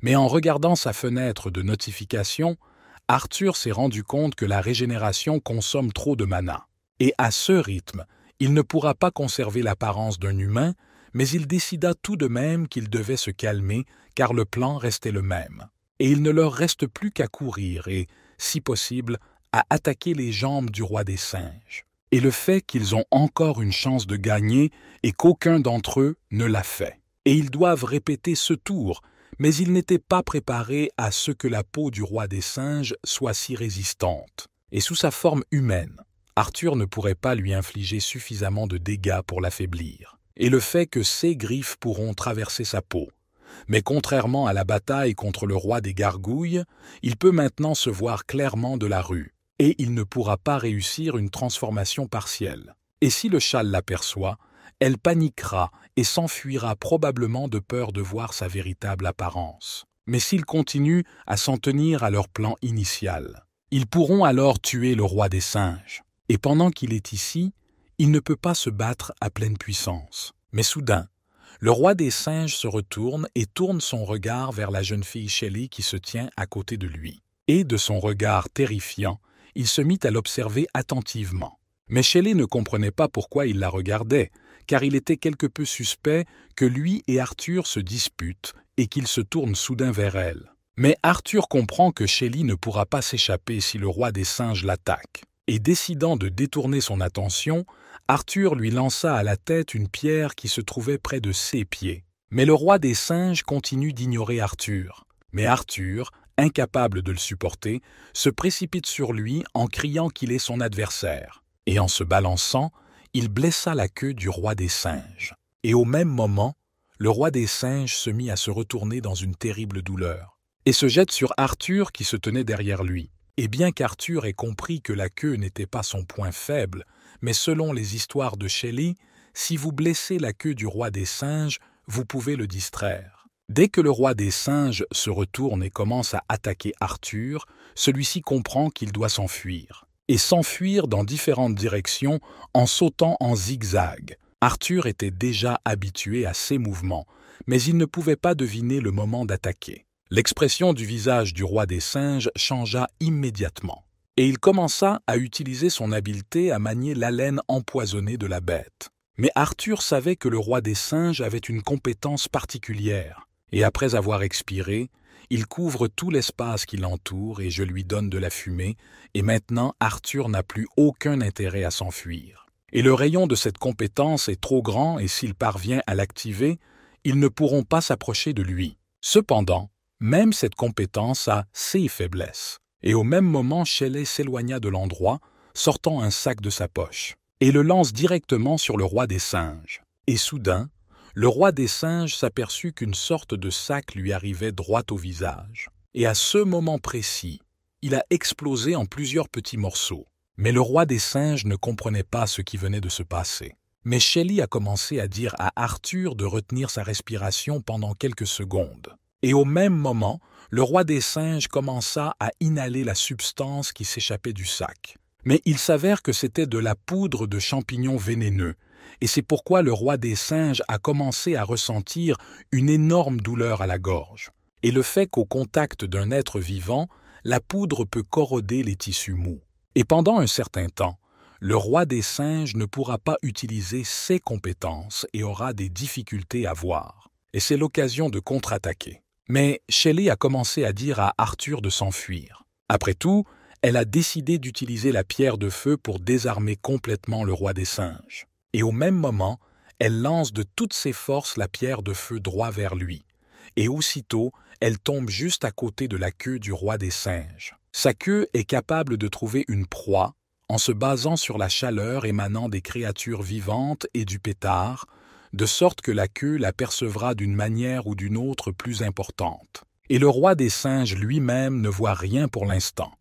mais en regardant sa fenêtre de notification, Arthur s'est rendu compte que la régénération consomme trop de mana. Et à ce rythme, il ne pourra pas conserver l'apparence d'un humain, mais il décida tout de même qu'il devait se calmer car le plan restait le même. Et il ne leur reste plus qu'à courir et, si possible, à attaquer les jambes du roi des singes. Et le fait qu'ils ont encore une chance de gagner et qu'aucun d'entre eux ne l'a fait. Et ils doivent répéter ce tour, mais ils n'étaient pas préparés à ce que la peau du roi des singes soit si résistante. Et sous sa forme humaine, Arthur ne pourrait pas lui infliger suffisamment de dégâts pour l'affaiblir. Et le fait que ses griffes pourront traverser sa peau. Mais contrairement à la bataille contre le roi des gargouilles, il peut maintenant se voir clairement de la rue, et il ne pourra pas réussir une transformation partielle. Et si le châle l'aperçoit, elle paniquera et s'enfuira probablement de peur de voir sa véritable apparence. Mais s'ils continuent à s'en tenir à leur plan initial, ils pourront alors tuer le roi des singes. Et pendant qu'il est ici, il ne peut pas se battre à pleine puissance. Mais soudain, le roi des singes se retourne et tourne son regard vers la jeune fille Shelly qui se tient à côté de lui. Et de son regard terrifiant, il se mit à l'observer attentivement. Mais Shelly ne comprenait pas pourquoi il la regardait, car il était quelque peu suspect que lui et Arthur se disputent et qu'il se tourne soudain vers elle. Mais Arthur comprend que Shelly ne pourra pas s'échapper si le roi des singes l'attaque. Et décidant de détourner son attention, Arthur lui lança à la tête une pierre qui se trouvait près de ses pieds. Mais le roi des singes continue d'ignorer Arthur. Mais Arthur, incapable de le supporter, se précipite sur lui en criant qu'il est son adversaire. Et en se balançant, il blessa la queue du roi des singes. Et au même moment, le roi des singes se mit à se retourner dans une terrible douleur, et se jette sur Arthur qui se tenait derrière lui. Et bien qu'Arthur ait compris que la queue n'était pas son point faible, mais selon les histoires de Shelly, si vous blessez la queue du roi des singes, vous pouvez le distraire. Dès que le roi des singes se retourne et commence à attaquer Arthur, celui-ci comprend qu'il doit s'enfuir. Et s'enfuir dans différentes directions en sautant en zigzag. Arthur était déjà habitué à ces mouvements, mais il ne pouvait pas deviner le moment d'attaquer. L'expression du visage du roi des singes changea immédiatement, et il commença à utiliser son habileté à manier l'haleine empoisonnée de la bête. Mais Arthur savait que le roi des singes avait une compétence particulière, et après avoir expiré, il couvre tout l'espace qui l'entoure et je lui donne de la fumée, et maintenant Arthur n'a plus aucun intérêt à s'enfuir. Et le rayon de cette compétence est trop grand et s'il parvient à l'activer, ils ne pourront pas s'approcher de lui. Cependant, même cette compétence a ses faiblesses. Et au même moment, Shelley s'éloigna de l'endroit, sortant un sac de sa poche, et le lance directement sur le roi des singes. Et soudain, le roi des singes s'aperçut qu'une sorte de sac lui arrivait droit au visage. Et à ce moment précis, il a explosé en plusieurs petits morceaux. Mais le roi des singes ne comprenait pas ce qui venait de se passer. Mais Shelly a commencé à dire à Arthur de retenir sa respiration pendant quelques secondes. Et au même moment, le roi des singes commença à inhaler la substance qui s'échappait du sac. Mais il s'avère que c'était de la poudre de champignons vénéneux, et c'est pourquoi le roi des singes a commencé à ressentir une énorme douleur à la gorge. Et le fait qu'au contact d'un être vivant, la poudre peut corroder les tissus mous. Et pendant un certain temps, le roi des singes ne pourra pas utiliser ses compétences et aura des difficultés à voir. Et c'est l'occasion de contre-attaquer. Mais Shelly a commencé à dire à Arthur de s'enfuir. Après tout, elle a décidé d'utiliser la pierre de feu pour désarmer complètement le roi des singes. Et au même moment, elle lance de toutes ses forces la pierre de feu droit vers lui. et aussitôt, elle tombe juste à côté de la queue du roi des singes. Sa queue est capable de trouver une proie en se basant sur la chaleur émanant des créatures vivantes et du pétard, de sorte que la queue l'apercevra d'une manière ou d'une autre plus importante. Et le roi des singes lui-même ne voit rien pour l'instant.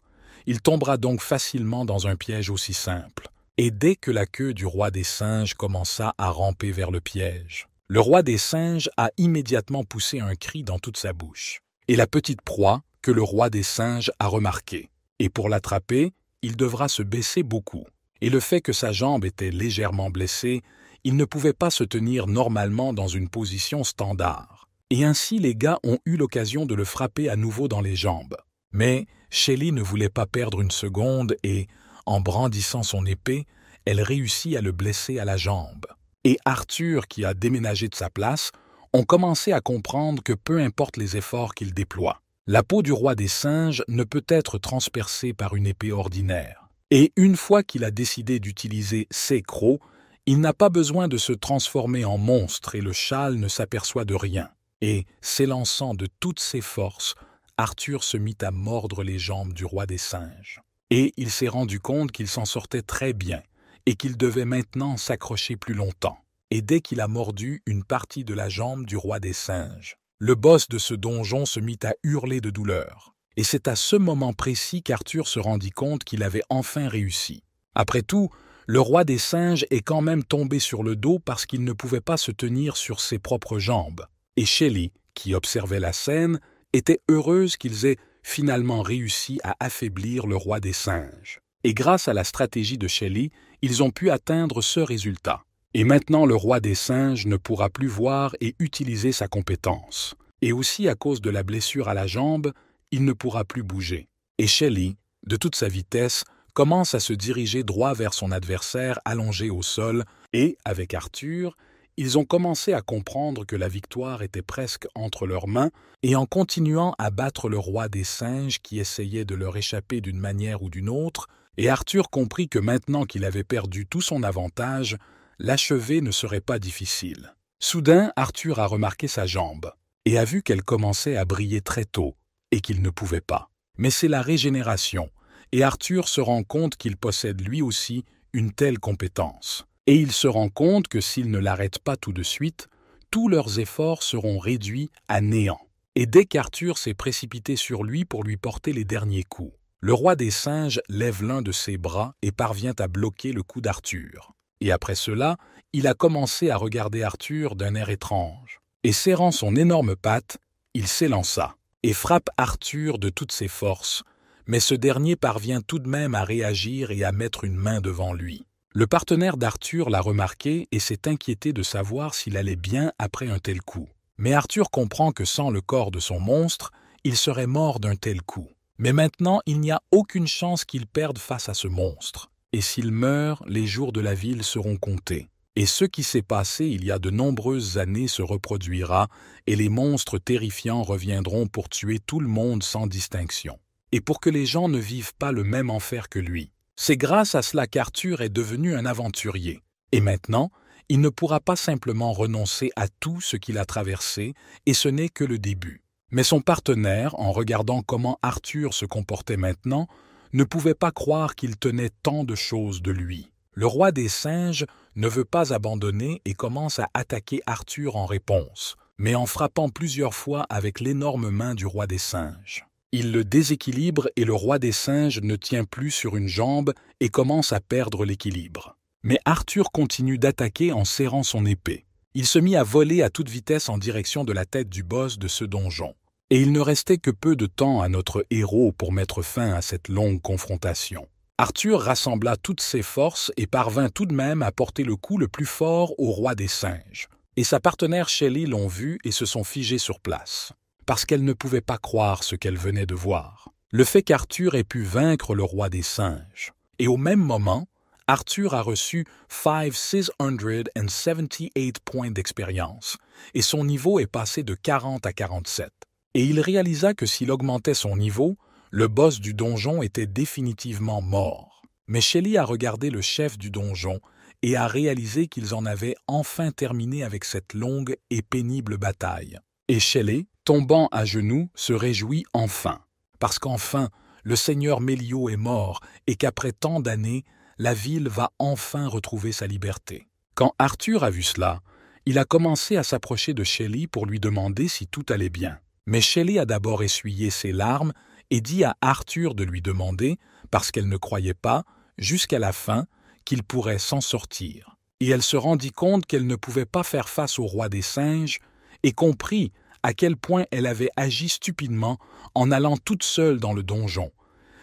Il tombera donc facilement dans un piège aussi simple. Et dès que la queue du roi des singes commença à ramper vers le piège, le roi des singes a immédiatement poussé un cri dans toute sa bouche. Et la petite proie que le roi des singes a remarquée. Et pour l'attraper, il devra se baisser beaucoup. Et le fait que sa jambe était légèrement blessée, il ne pouvait pas se tenir normalement dans une position standard. Et ainsi les gars ont eu l'occasion de le frapper à nouveau dans les jambes. Mais Shelly ne voulait pas perdre une seconde et, en brandissant son épée, elle réussit à le blesser à la jambe. Et Arthur, qui a déménagé de sa place, ont commencé à comprendre que peu importe les efforts qu'il déploie, la peau du roi des singes ne peut être transpercée par une épée ordinaire. Et une fois qu'il a décidé d'utiliser ses crocs, il n'a pas besoin de se transformer en monstre et le châle ne s'aperçoit de rien. Et, s'élançant de toutes ses forces, Arthur se mit à mordre les jambes du roi des singes. Et il s'est rendu compte qu'il s'en sortait très bien et qu'il devait maintenant s'accrocher plus longtemps. Et dès qu'il a mordu une partie de la jambe du roi des singes, le boss de ce donjon se mit à hurler de douleur. Et c'est à ce moment précis qu'Arthur se rendit compte qu'il avait enfin réussi. Après tout, le roi des singes est quand même tombé sur le dos parce qu'il ne pouvait pas se tenir sur ses propres jambes. Et Shelly, qui observait la scène, était heureuse qu'ils aient finalement réussi à affaiblir le roi des singes. Et grâce à la stratégie de Shelly, ils ont pu atteindre ce résultat. Et maintenant le roi des singes ne pourra plus voir et utiliser sa compétence. Et aussi à cause de la blessure à la jambe, il ne pourra plus bouger. Et Shelly, de toute sa vitesse, commence à se diriger droit vers son adversaire allongé au sol et, avec Arthur, ils ont commencé à comprendre que la victoire était presque entre leurs mains et en continuant à battre le roi des singes qui essayait de leur échapper d'une manière ou d'une autre, et Arthur comprit que maintenant qu'il avait perdu tout son avantage, l'achever ne serait pas difficile. Soudain, Arthur a remarqué sa jambe et a vu qu'elle commençait à briller très tôt et qu'il ne pouvait pas. Mais c'est la régénération, et Arthur se rend compte qu'il possède lui aussi une telle compétence. Et il se rend compte que s'ils ne l'arrêtent pas tout de suite, tous leurs efforts seront réduits à néant. Et dès qu'Arthur s'est précipité sur lui pour lui porter les derniers coups, le roi des singes lève l'un de ses bras et parvient à bloquer le coup d'Arthur. Et après cela, il a commencé à regarder Arthur d'un air étrange. Et serrant son énorme patte, il s'élança et frappe Arthur de toutes ses forces, mais ce dernier parvient tout de même à réagir et à mettre une main devant lui. Le partenaire d'Arthur l'a remarqué et s'est inquiété de savoir s'il allait bien après un tel coup. Mais Arthur comprend que sans le corps de son monstre, il serait mort d'un tel coup. Mais maintenant, il n'y a aucune chance qu'il perde face à ce monstre. Et s'il meurt, les jours de la ville seront comptés. Et ce qui s'est passé il y a de nombreuses années se reproduira, et les monstres terrifiants reviendront pour tuer tout le monde sans distinction. Et pour que les gens ne vivent pas le même enfer que lui. C'est grâce à cela qu'Arthur est devenu un aventurier. Et maintenant, il ne pourra pas simplement renoncer à tout ce qu'il a traversé, et ce n'est que le début. Mais son partenaire, en regardant comment Arthur se comportait maintenant, ne pouvait pas croire qu'il tenait tant de choses de lui. Le roi des singes ne veut pas abandonner et commence à attaquer Arthur en réponse, mais en frappant plusieurs fois avec l'énorme main du roi des singes. Il le déséquilibre et le roi des singes ne tient plus sur une jambe et commence à perdre l'équilibre. Mais Arthur continue d'attaquer en serrant son épée. Il se mit à voler à toute vitesse en direction de la tête du boss de ce donjon. Et il ne restait que peu de temps à notre héros pour mettre fin à cette longue confrontation. Arthur rassembla toutes ses forces et parvint tout de même à porter le coup le plus fort au roi des singes. Et sa partenaire Shelly l'ont vu et se sont figés sur place, parce qu'elle ne pouvait pas croire ce qu'elle venait de voir. Le fait qu'Arthur ait pu vaincre le roi des singes. Et au même moment, Arthur a reçu 678 points d'expérience, et son niveau est passé de 40 à 47. Et il réalisa que s'il augmentait son niveau, le boss du donjon était définitivement mort. Mais Shelly a regardé le chef du donjon et a réalisé qu'ils en avaient enfin terminé avec cette longue et pénible bataille. Et Shelley, tombant à genoux, se réjouit enfin, parce qu'enfin, le seigneur Méliot est mort et qu'après tant d'années, la ville va enfin retrouver sa liberté. Quand Arthur a vu cela, il a commencé à s'approcher de Shelley pour lui demander si tout allait bien. Mais Shelley a d'abord essuyé ses larmes et dit à Arthur de lui demander, parce qu'elle ne croyait pas, jusqu'à la fin, qu'il pourrait s'en sortir. Et elle se rendit compte qu'elle ne pouvait pas faire face au roi des singes et comprit à quel point elle avait agi stupidement en allant toute seule dans le donjon.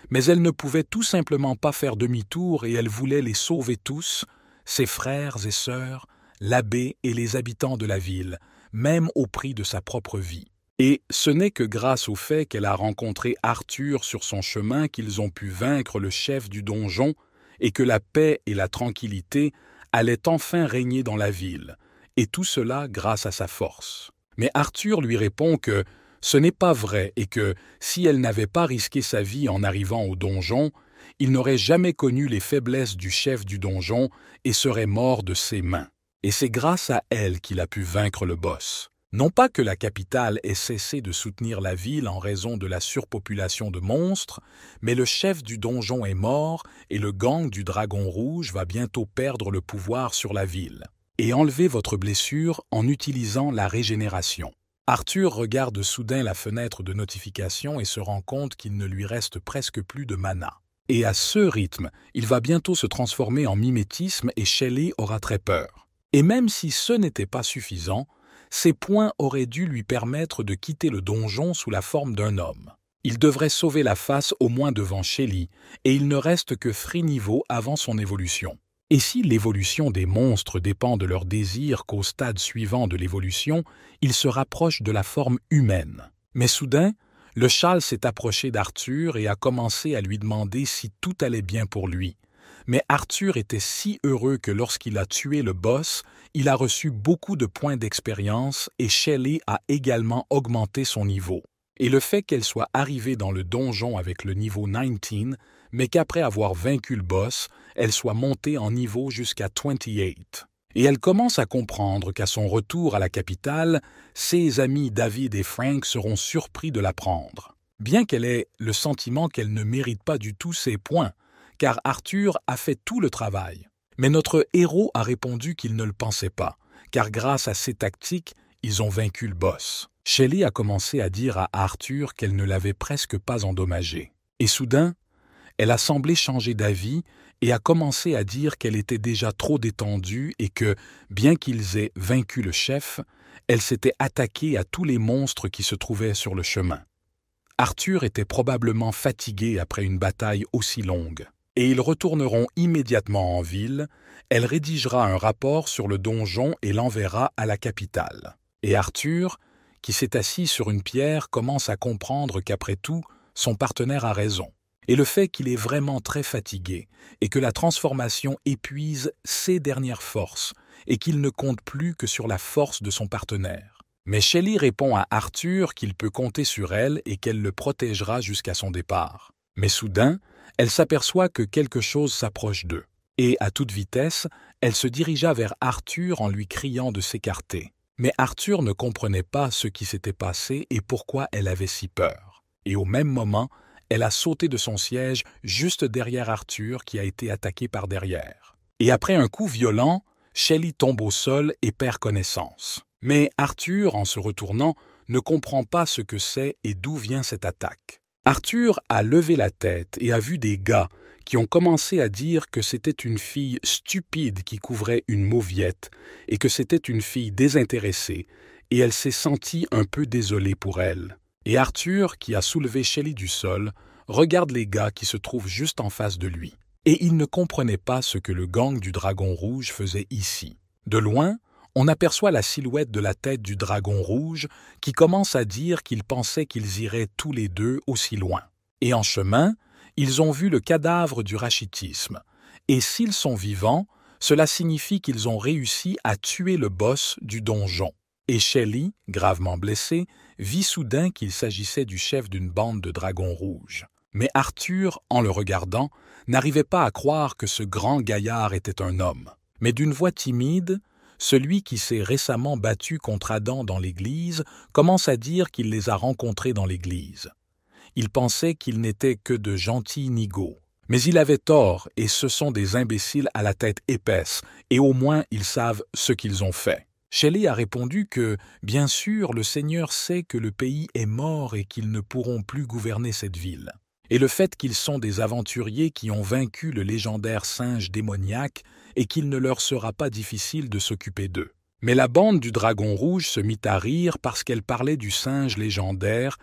Mais elle ne pouvait tout simplement pas faire demi-tour et elle voulait les sauver tous, ses frères et sœurs, l'abbé et les habitants de la ville, même au prix de sa propre vie. Et ce n'est que grâce au fait qu'elle a rencontré Arthur sur son chemin qu'ils ont pu vaincre le chef du donjon et que la paix et la tranquillité allaient enfin régner dans la ville, et tout cela grâce à sa force. Mais Arthur lui répond que ce n'est pas vrai et que, si elle n'avait pas risqué sa vie en arrivant au donjon, il n'aurait jamais connu les faiblesses du chef du donjon et serait mort de ses mains. Et c'est grâce à elle qu'il a pu vaincre le boss. Non pas que la capitale ait cessé de soutenir la ville en raison de la surpopulation de monstres, mais le chef du donjon est mort et le gang du Dragon Rouge va bientôt perdre le pouvoir sur la ville. Et enlevez votre blessure en utilisant la régénération. Arthur regarde soudain la fenêtre de notification et se rend compte qu'il ne lui reste presque plus de mana. Et à ce rythme, il va bientôt se transformer en mimétisme et Shelley aura très peur. Et même si ce n'était pas suffisant, ces points auraient dû lui permettre de quitter le donjon sous la forme d'un homme. Il devrait sauver la face au moins devant Shelley, et il ne reste que 3 niveaux avant son évolution. Et si l'évolution des monstres dépend de leur désir qu'au stade suivant de l'évolution, ils se rapprochent de la forme humaine. Mais soudain, le châle s'est approché d'Arthur et a commencé à lui demander si tout allait bien pour lui. Mais Arthur était si heureux que lorsqu'il a tué le boss, il a reçu beaucoup de points d'expérience et Shelley a également augmenté son niveau. Et le fait qu'elle soit arrivée dans le donjon avec le niveau 19, mais qu'après avoir vaincu le boss, elle soit montée en niveau jusqu'à 28. Et elle commence à comprendre qu'à son retour à la capitale, ses amis David et Frank seront surpris de la prendre. Bien qu'elle ait le sentiment qu'elle ne mérite pas du tout ses points, car Arthur a fait tout le travail. Mais notre héros a répondu qu'il ne le pensait pas, car grâce à ses tactiques, ils ont vaincu le boss. Shelley a commencé à dire à Arthur qu'elle ne l'avait presque pas endommagé. Et soudain, elle a semblé changer d'avis et a commencé à dire qu'elle était déjà trop détendue et que, bien qu'ils aient vaincu le chef, elle s'était attaquée à tous les monstres qui se trouvaient sur le chemin. Arthur était probablement fatigué après une bataille aussi longue. Et ils retourneront immédiatement en ville, elle rédigera un rapport sur le donjon et l'enverra à la capitale. Et Arthur, qui s'est assis sur une pierre, commence à comprendre qu'après tout, son partenaire a raison. Et le fait qu'il est vraiment très fatigué et que la transformation épuise ses dernières forces et qu'il ne compte plus que sur la force de son partenaire. Mais Shelley répond à Arthur qu'il peut compter sur elle et qu'elle le protégera jusqu'à son départ. Mais soudain, elle s'aperçoit que quelque chose s'approche d'eux. Et à toute vitesse, elle se dirigea vers Arthur en lui criant de s'écarter. Mais Arthur ne comprenait pas ce qui s'était passé et pourquoi elle avait si peur. Et au même moment, elle a sauté de son siège juste derrière Arthur qui a été attaqué par derrière. Et après un coup violent, Shelley tombe au sol et perd connaissance. Mais Arthur, en se retournant, ne comprend pas ce que c'est et d'où vient cette attaque. Arthur a levé la tête et a vu des gars qui ont commencé à dire que c'était une fille stupide qui couvrait une mauviette et que c'était une fille désintéressée, et elle s'est sentie un peu désolée pour elle. Et Arthur, qui a soulevé Shelley du sol, regarde les gars qui se trouvent juste en face de lui. Et il ne comprenait pas ce que le gang du Dragon Rouge faisait ici. De loin, on aperçoit la silhouette de la tête du Dragon Rouge qui commence à dire qu'il pensait qu'ils iraient tous les deux aussi loin. Et en chemin, ils ont vu le cadavre du rachitisme. Et s'ils sont vivants, cela signifie qu'ils ont réussi à tuer le boss du donjon. Et Shelley, gravement blessée, vit soudain qu'il s'agissait du chef d'une bande de dragons rouges. Mais Arthur, en le regardant, n'arrivait pas à croire que ce grand gaillard était un homme. Mais d'une voix timide, celui qui s'est récemment battu contre Adam dans l'église commence à dire qu'il les a rencontrés dans l'église. Il pensait qu'ils n'étaient que de gentils nigauds. Mais il avait tort, et ce sont des imbéciles à la tête épaisse, et au moins ils savent ce qu'ils ont fait. Shelley a répondu que, bien sûr, le Seigneur sait que le pays est mort et qu'ils ne pourront plus gouverner cette ville. Et le fait qu'ils sont des aventuriers qui ont vaincu le légendaire singe démoniaque et qu'il ne leur sera pas difficile de s'occuper d'eux. Mais la bande du Dragon Rouge se mit à rire parce qu'elle parlait du singe légendaire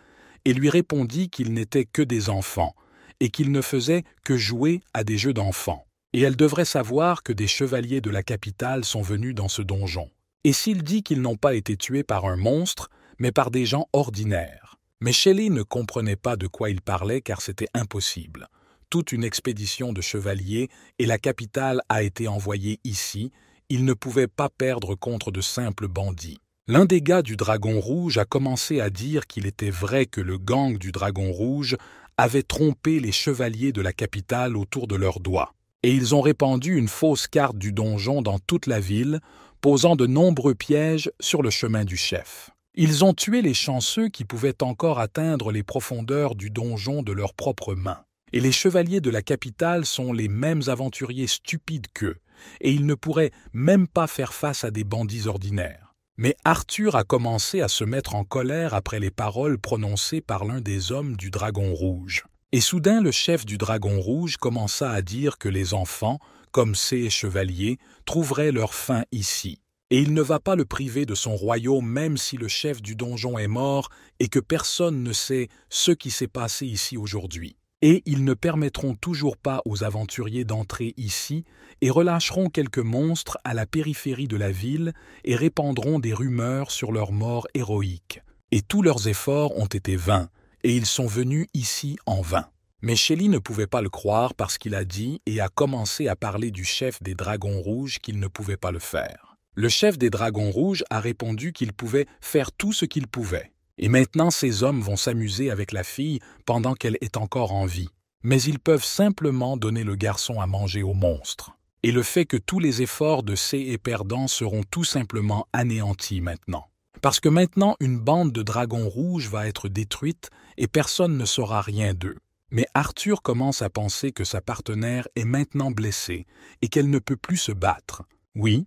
et lui répondit qu'ils n'étaient que des enfants et qu'ils ne faisaient que jouer à des jeux d'enfants. Et elle devrait savoir que des chevaliers de la capitale sont venus dans ce donjon. Et s'il dit qu'ils n'ont pas été tués par un monstre, mais par des gens ordinaires. Mais Shelley ne comprenait pas de quoi il parlait car c'était impossible. Toute une expédition de chevaliers et la capitale a été envoyée ici, ils ne pouvaient pas perdre contre de simples bandits. L'un des gars du Dragon Rouge a commencé à dire qu'il était vrai que le gang du Dragon Rouge avait trompé les chevaliers de la capitale autour de leurs doigts. Et ils ont répandu une fausse carte du donjon dans toute la ville, posant de nombreux pièges sur le chemin du chef. Ils ont tué les chanceux qui pouvaient encore atteindre les profondeurs du donjon de leurs propres mains. Et les chevaliers de la capitale sont les mêmes aventuriers stupides qu'eux, et ils ne pourraient même pas faire face à des bandits ordinaires. Mais Arthur a commencé à se mettre en colère après les paroles prononcées par l'un des hommes du Dragon Rouge. Et soudain, le chef du Dragon Rouge commença à dire que les enfants, comme ces chevaliers, trouveraient leur fin ici. Et il ne va pas le priver de son royaume même si le chef du donjon est mort et que personne ne sait ce qui s'est passé ici aujourd'hui. Et ils ne permettront toujours pas aux aventuriers d'entrer ici et relâcheront quelques monstres à la périphérie de la ville et répandront des rumeurs sur leur mort héroïque. Et tous leurs efforts ont été vains, et ils sont venus ici en vain. Mais Shelley ne pouvait pas le croire parce qu'il a dit et a commencé à parler du chef des Dragons Rouges qu'il ne pouvait pas le faire. Le chef des Dragons Rouges a répondu qu'il pouvait faire tout ce qu'il pouvait. Et maintenant ces hommes vont s'amuser avec la fille pendant qu'elle est encore en vie. Mais ils peuvent simplement donner le garçon à manger au monstre. Et le fait que tous les efforts de C et perdants seront tout simplement anéantis maintenant. Parce que maintenant une bande de dragons rouges va être détruite et personne ne saura rien d'eux. Mais Arthur commence à penser que sa partenaire est maintenant blessée et qu'elle ne peut plus se battre. Oui,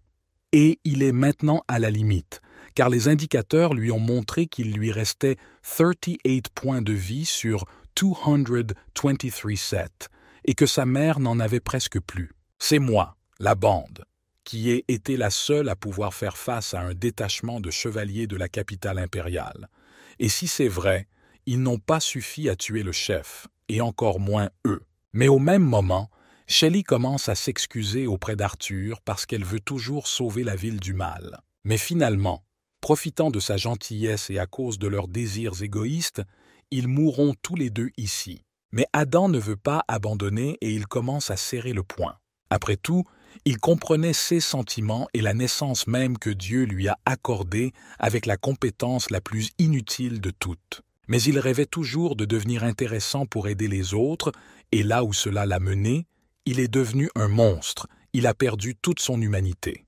et il est maintenant à la limite, car les indicateurs lui ont montré qu'il lui restait 38 points de vie sur 223 sets et que sa mère n'en avait presque plus. C'est moi, la bande, qui ai été la seule à pouvoir faire face à un détachement de chevaliers de la capitale impériale. Et si c'est vrai, ils n'ont pas suffi à tuer le chef, et encore moins eux. Mais au même moment, Shelley commence à s'excuser auprès d'Arthur parce qu'elle veut toujours sauver la ville du mal. Mais finalement, profitant de sa gentillesse et à cause de leurs désirs égoïstes, ils mourront tous les deux ici. Mais Adam ne veut pas abandonner et il commence à serrer le poing. Après tout, il comprenait ses sentiments et la naissance même que Dieu lui a accordée avec la compétence la plus inutile de toutes. Mais il rêvait toujours de devenir intéressant pour aider les autres, et là où cela l'a mené, il est devenu un monstre, il a perdu toute son humanité.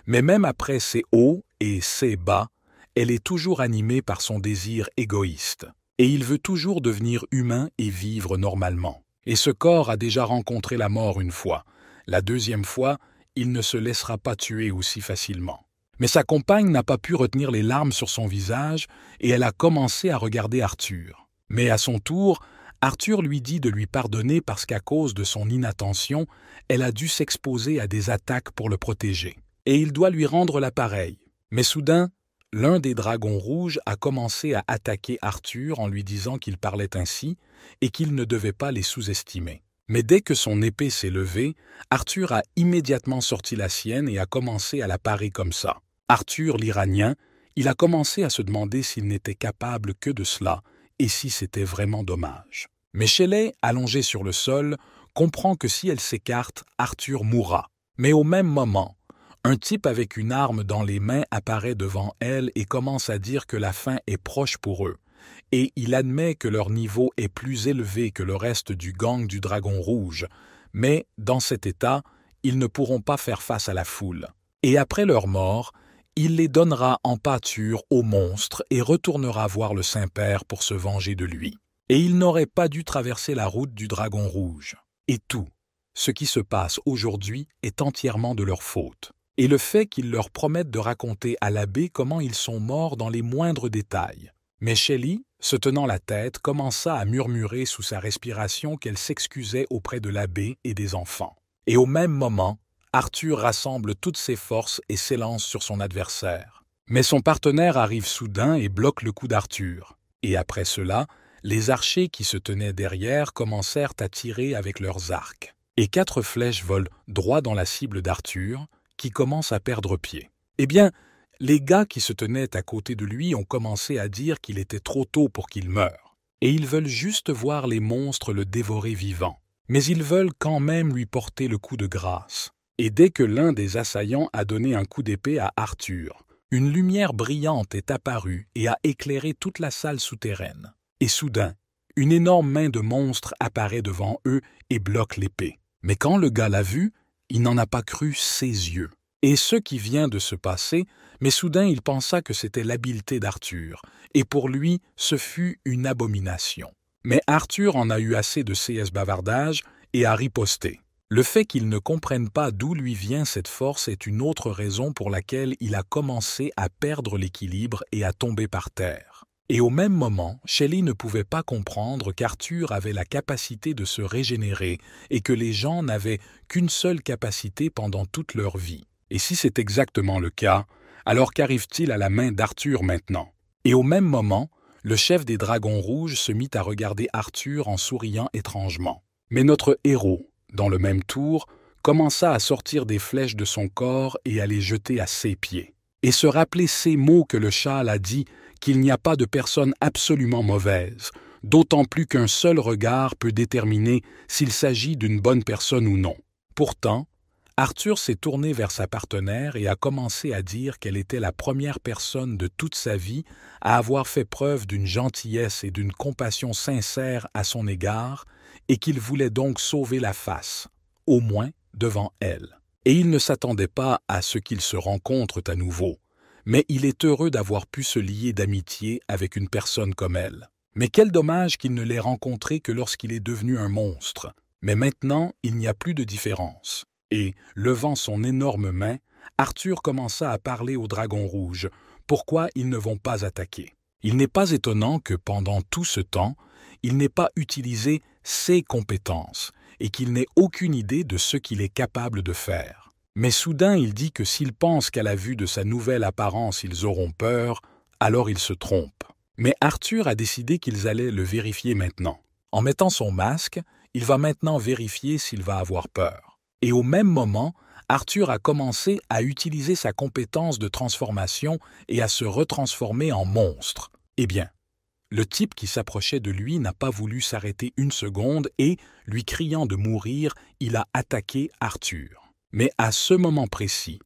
Mais même après ses hauts et ses bas, elle est toujours animée par son désir égoïste, et il veut toujours devenir humain et vivre normalement. Et ce corps a déjà rencontré la mort une fois. La deuxième fois, il ne se laissera pas tuer aussi facilement. Mais sa compagne n'a pas pu retenir les larmes sur son visage et elle a commencé à regarder Arthur. Mais à son tour, Arthur lui dit de lui pardonner parce qu'à cause de son inattention, elle a dû s'exposer à des attaques pour le protéger. Et il doit lui rendre l'appareil. Mais soudain, l'un des dragons rouges a commencé à attaquer Arthur en lui disant qu'il parlait ainsi et qu'il ne devait pas les sous-estimer. Mais dès que son épée s'est levée, Arthur a immédiatement sorti la sienne et a commencé à la parer comme ça. Arthur l'Iranien, il a commencé à se demander s'il n'était capable que de cela et si c'était vraiment dommage. Mais Shelley, allongée sur le sol, comprend que si elle s'écarte, Arthur mourra. Mais au même moment, un type avec une arme dans les mains apparaît devant elle et commence à dire que la fin est proche pour eux. Et il admet que leur niveau est plus élevé que le reste du gang du Dragon Rouge, mais dans cet état, ils ne pourront pas faire face à la foule. Et après leur mort, il les donnera en pâture au monstre et retournera voir le Saint-Père pour se venger de lui. Et ils n'auraient pas dû traverser la route du dragon rouge. Et tout ce qui se passe aujourd'hui est entièrement de leur faute. Et le fait qu'ils leur promettent de raconter à l'abbé comment ils sont morts dans les moindres détails. Mais Shelley, se tenant la tête, commença à murmurer sous sa respiration qu'elle s'excusait auprès de l'abbé et des enfants. Et au même moment, Arthur rassemble toutes ses forces et s'élance sur son adversaire. Mais son partenaire arrive soudain et bloque le coup d'Arthur. Et après cela, les archers qui se tenaient derrière commencèrent à tirer avec leurs arcs. Et 4 flèches volent droit dans la cible d'Arthur, qui commence à perdre pied. Eh bien, les gars qui se tenaient à côté de lui ont commencé à dire qu'il était trop tôt pour qu'il meure. Et ils veulent juste voir les monstres le dévorer vivant. Mais ils veulent quand même lui porter le coup de grâce. Et dès que l'un des assaillants a donné un coup d'épée à Arthur, une lumière brillante est apparue et a éclairé toute la salle souterraine. Et soudain, une énorme main de monstre apparaît devant eux et bloque l'épée. Mais quand le gars l'a vu, il n'en a pas cru ses yeux. Et ce qui vient de se passer, mais soudain il pensa que c'était l'habileté d'Arthur, et pour lui, ce fut une abomination. Mais Arthur en a eu assez de ces bavardages et a riposté. Le fait qu'il ne comprenne pas d'où lui vient cette force est une autre raison pour laquelle il a commencé à perdre l'équilibre et à tomber par terre. Et au même moment, Shelley ne pouvait pas comprendre qu'Arthur avait la capacité de se régénérer et que les gens n'avaient qu'une seule capacité pendant toute leur vie. Et si c'est exactement le cas, alors qu'arrive-t-il à la main d'Arthur maintenant? Et au même moment, le chef des Dragons Rouges se mit à regarder Arthur en souriant étrangement. Mais notre héros, dans le même tour, commença à sortir des flèches de son corps et à les jeter à ses pieds. Et se rappeler ces mots que le châle a dit qu'il n'y a pas de personne absolument mauvaise, d'autant plus qu'un seul regard peut déterminer s'il s'agit d'une bonne personne ou non. Pourtant, Arthur s'est tourné vers sa partenaire et a commencé à dire qu'elle était la première personne de toute sa vie à avoir fait preuve d'une gentillesse et d'une compassion sincère à son égard, et qu'il voulait donc sauver la face, au moins devant elle. Et il ne s'attendait pas à ce qu'ils se rencontrent à nouveau, mais il est heureux d'avoir pu se lier d'amitié avec une personne comme elle. Mais quel dommage qu'il ne l'ait rencontrée que lorsqu'il est devenu un monstre. Mais maintenant, il n'y a plus de différence. Et, levant son énorme main, Arthur commença à parler aux Dragons Rouges. Pourquoi ils ne vont pas attaquer? Il n'est pas étonnant que pendant tout ce temps, il n'ait pas utilisé ses compétences et qu'il n'ait aucune idée de ce qu'il est capable de faire. Mais soudain, il dit que s'ils pensent qu'à la vue de sa nouvelle apparence ils auront peur, alors ils se trompent. Mais Arthur a décidé qu'ils allaient le vérifier maintenant. En mettant son masque, il va maintenant vérifier s'il va avoir peur. Et au même moment, Arthur a commencé à utiliser sa compétence de transformation et à se retransformer en monstre. Eh bien, le type qui s'approchait de lui n'a pas voulu s'arrêter une seconde et, lui criant de mourir, il a attaqué Arthur. Mais à ce moment précis,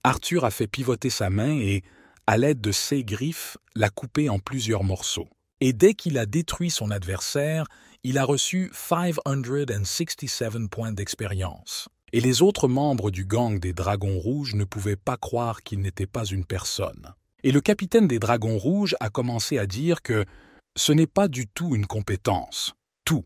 Arthur a fait pivoter sa main et, à l'aide de ses griffes, l'a coupé en plusieurs morceaux. Et dès qu'il a détruit son adversaire, il a reçu 567 points d'expérience. Et les autres membres du gang des Dragons Rouges ne pouvaient pas croire qu'il n'était pas une personne. Et le capitaine des Dragons Rouges a commencé à dire que ce n'est pas du tout une compétence. Tout.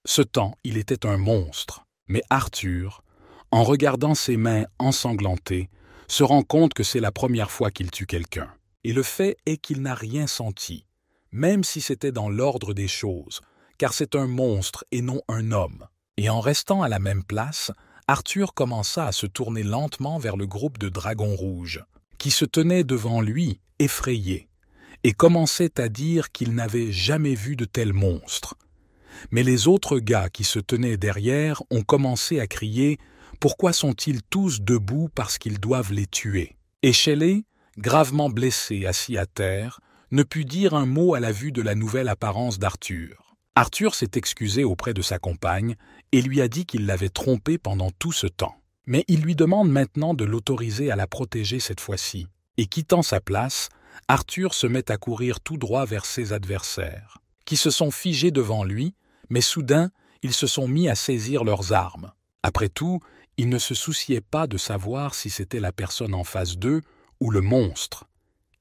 Ce temps, il était un monstre. Mais Arthur, en regardant ses mains ensanglantées, se rend compte que c'est la première fois qu'il tue quelqu'un. Et le fait est qu'il n'a rien senti, même si c'était dans l'ordre des choses, car c'est un monstre et non un homme. Et en restant à la même place, Arthur commença à se tourner lentement vers le groupe de Dragons Rouges, qui se tenait devant lui, effrayé, et commençait à dire qu'il n'avait jamais vu de tel monstre. Mais les autres gars qui se tenaient derrière ont commencé à crier « Pourquoi sont-ils tous debout parce qu'ils doivent les tuer ?» Et Shelley, gravement blessé assis à terre, ne put dire un mot à la vue de la nouvelle apparence d'Arthur. Arthur s'est excusé auprès de sa compagne et lui a dit qu'il l'avait trompée pendant tout ce temps. Mais il lui demande maintenant de l'autoriser à la protéger cette fois-ci. Et quittant sa place, Arthur se met à courir tout droit vers ses adversaires, qui se sont figés devant lui, mais soudain, ils se sont mis à saisir leurs armes. Après tout, Il ne se souciait pas de savoir si c'était la personne en face d'eux ou le monstre.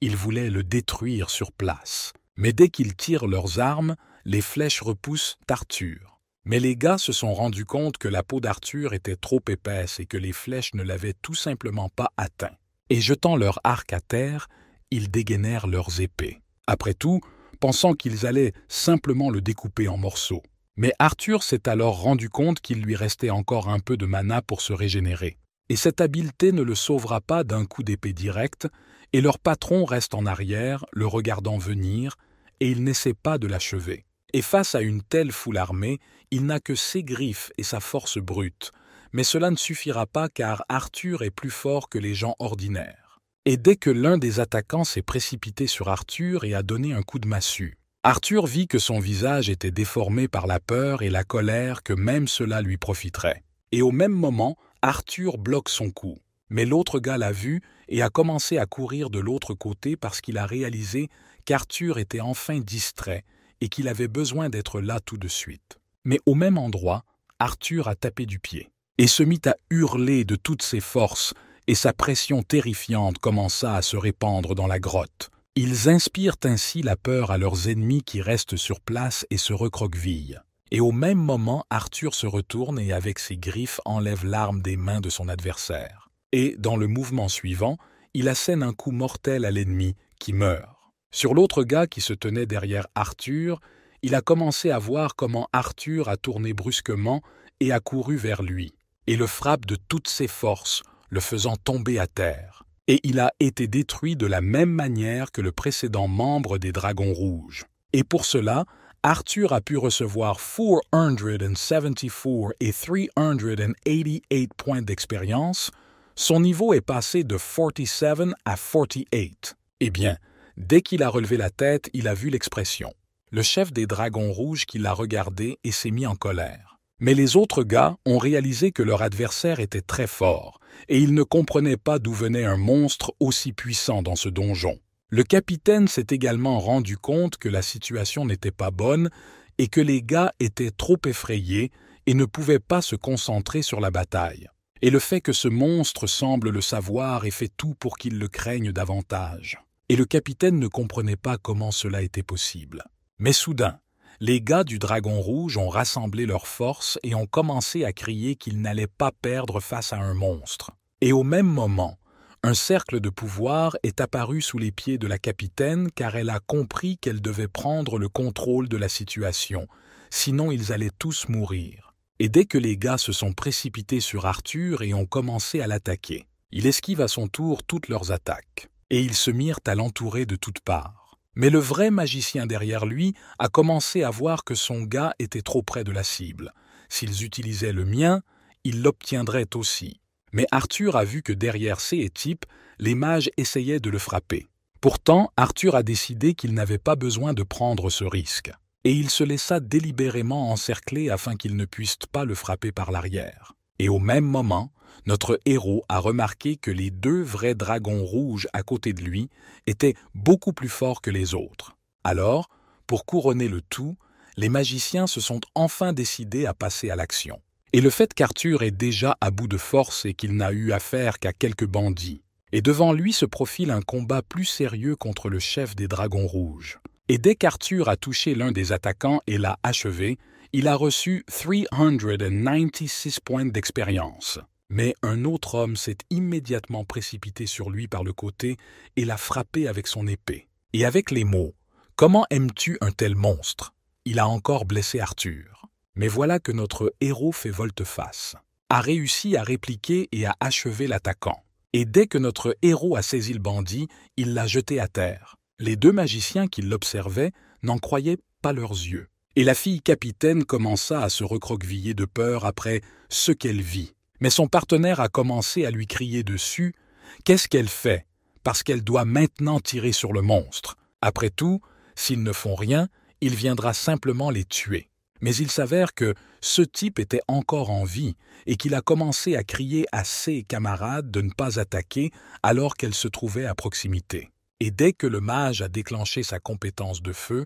Ils voulaient le détruire sur place. Mais dès qu'ils tirent leurs armes, les flèches repoussent Arthur. Mais les gars se sont rendus compte que la peau d'Arthur était trop épaisse et que les flèches ne l'avaient tout simplement pas atteint. Et jetant leur arc à terre, ils dégainèrent leurs épées. Après tout, pensant qu'ils allaient simplement le découper en morceaux. Mais Arthur s'est alors rendu compte qu'il lui restait encore un peu de mana pour se régénérer. Et cette habileté ne le sauvera pas d'un coup d'épée direct, et leur patron reste en arrière, le regardant venir, et il n'essaie pas de l'achever. Et face à une telle foule armée, il n'a que ses griffes et sa force brute. Mais cela ne suffira pas car Arthur est plus fort que les gens ordinaires. Et dès que l'un des attaquants s'est précipité sur Arthur et a donné un coup de massue, Arthur vit que son visage était déformé par la peur et la colère que même cela lui profiterait. Et au même moment, Arthur bloque son coup. Mais l'autre gars l'a vu et a commencé à courir de l'autre côté parce qu'il a réalisé qu'Arthur était enfin distrait et qu'il avait besoin d'être là tout de suite. Mais au même endroit, Arthur a tapé du pied et se mit à hurler de toutes ses forces et sa pression terrifiante commença à se répandre dans la grotte. Ils inspirent ainsi la peur à leurs ennemis qui restent sur place et se recroquevillent. Et au même moment, Arthur se retourne et avec ses griffes enlève l'arme des mains de son adversaire. Et, dans le mouvement suivant, il assène un coup mortel à l'ennemi qui meurt. Sur l'autre gars qui se tenait derrière Arthur, il a commencé à voir comment Arthur a tourné brusquement et a couru vers lui, et le frappe de toutes ses forces, le faisant tomber à terre. Et il a été détruit de la même manière que le précédent membre des Dragons Rouges. Et pour cela, Arthur a pu recevoir 474 et 388 points d'expérience. Son niveau est passé de 47 à 48. Eh bien, dès qu'il a relevé la tête, il a vu l'expression. Le chef des Dragons Rouges qui l'a regardé et s'est mis en colère. Mais les autres gars ont réalisé que leur adversaire était très fort, et ils ne comprenaient pas d'où venait un monstre aussi puissant dans ce donjon. Le capitaine s'est également rendu compte que la situation n'était pas bonne et que les gars étaient trop effrayés et ne pouvaient pas se concentrer sur la bataille. Et le fait que ce monstre semble le savoir et fait tout pour qu'ils le craignent davantage. Et le capitaine ne comprenait pas comment cela était possible. Mais soudain, les gars du Dragon Rouge ont rassemblé leurs forces et ont commencé à crier qu'ils n'allaient pas perdre face à un monstre. Et au même moment, un cercle de pouvoir est apparu sous les pieds de la capitaine car elle a compris qu'elle devait prendre le contrôle de la situation, sinon ils allaient tous mourir. Et dès que les gars se sont précipités sur Arthur et ont commencé à l'attaquer, il esquive à son tour toutes leurs attaques, et ils se mirent à l'entourer de toutes parts. Mais le vrai magicien derrière lui a commencé à voir que son gars était trop près de la cible. S'ils utilisaient le mien, ils l'obtiendraient aussi. Mais Arthur a vu que derrière ces types, les mages essayaient de le frapper. Pourtant, Arthur a décidé qu'il n'avait pas besoin de prendre ce risque. Et il se laissa délibérément encercler afin qu'ils ne puissent pas le frapper par l'arrière. Et au même moment, notre héros a remarqué que les deux vrais dragons rouges à côté de lui étaient beaucoup plus forts que les autres. Alors, pour couronner le tout, les magiciens se sont enfin décidés à passer à l'action. Et le fait qu'Arthur est déjà à bout de force et qu'il n'a eu affaire qu'à quelques bandits, et devant lui se profile un combat plus sérieux contre le chef des Dragons Rouges. Et dès qu'Arthur a touché l'un des attaquants et l'a achevé, il a reçu 396 points d'expérience. Mais un autre homme s'est immédiatement précipité sur lui par le côté et l'a frappé avec son épée. Et avec les mots « Comment aimes-tu un tel monstre ?» il a encore blessé Arthur. Mais voilà que notre héros fait volte-face, a réussi à répliquer et à achever l'attaquant. Et dès que notre héros a saisi le bandit, il l'a jeté à terre. Les deux magiciens qui l'observaient n'en croyaient pas leurs yeux. Et la fille capitaine commença à se recroqueviller de peur après ce qu'elle vit. Mais son partenaire a commencé à lui crier dessus « Qu'est-ce qu'elle fait ?» parce qu'elle doit maintenant tirer sur le monstre. Après tout, s'ils ne font rien, il viendra simplement les tuer. Mais il s'avère que ce type était encore en vie et qu'il a commencé à crier à ses camarades de ne pas attaquer alors qu'elle se trouvait à proximité. Et dès que le mage a déclenché sa compétence de feu,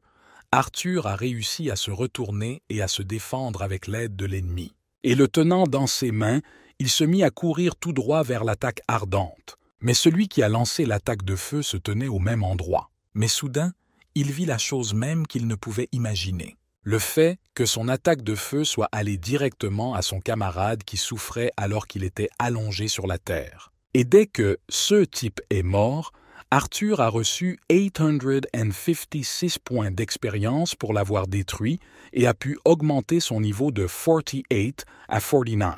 Arthur a réussi à se retourner et à se défendre avec l'aide de l'ennemi. Et le tenant dans ses mains, il se mit à courir tout droit vers l'attaque ardente. Mais celui qui a lancé l'attaque de feu se tenait au même endroit. Mais soudain, il vit la chose même qu'il ne pouvait imaginer. Le fait que son attaque de feu soit allée directement à son camarade qui souffrait alors qu'il était allongé sur la terre. Et dès que ce type est mort, Arthur a reçu 856 points d'expérience pour l'avoir détruit et a pu augmenter son niveau de 48 à 49.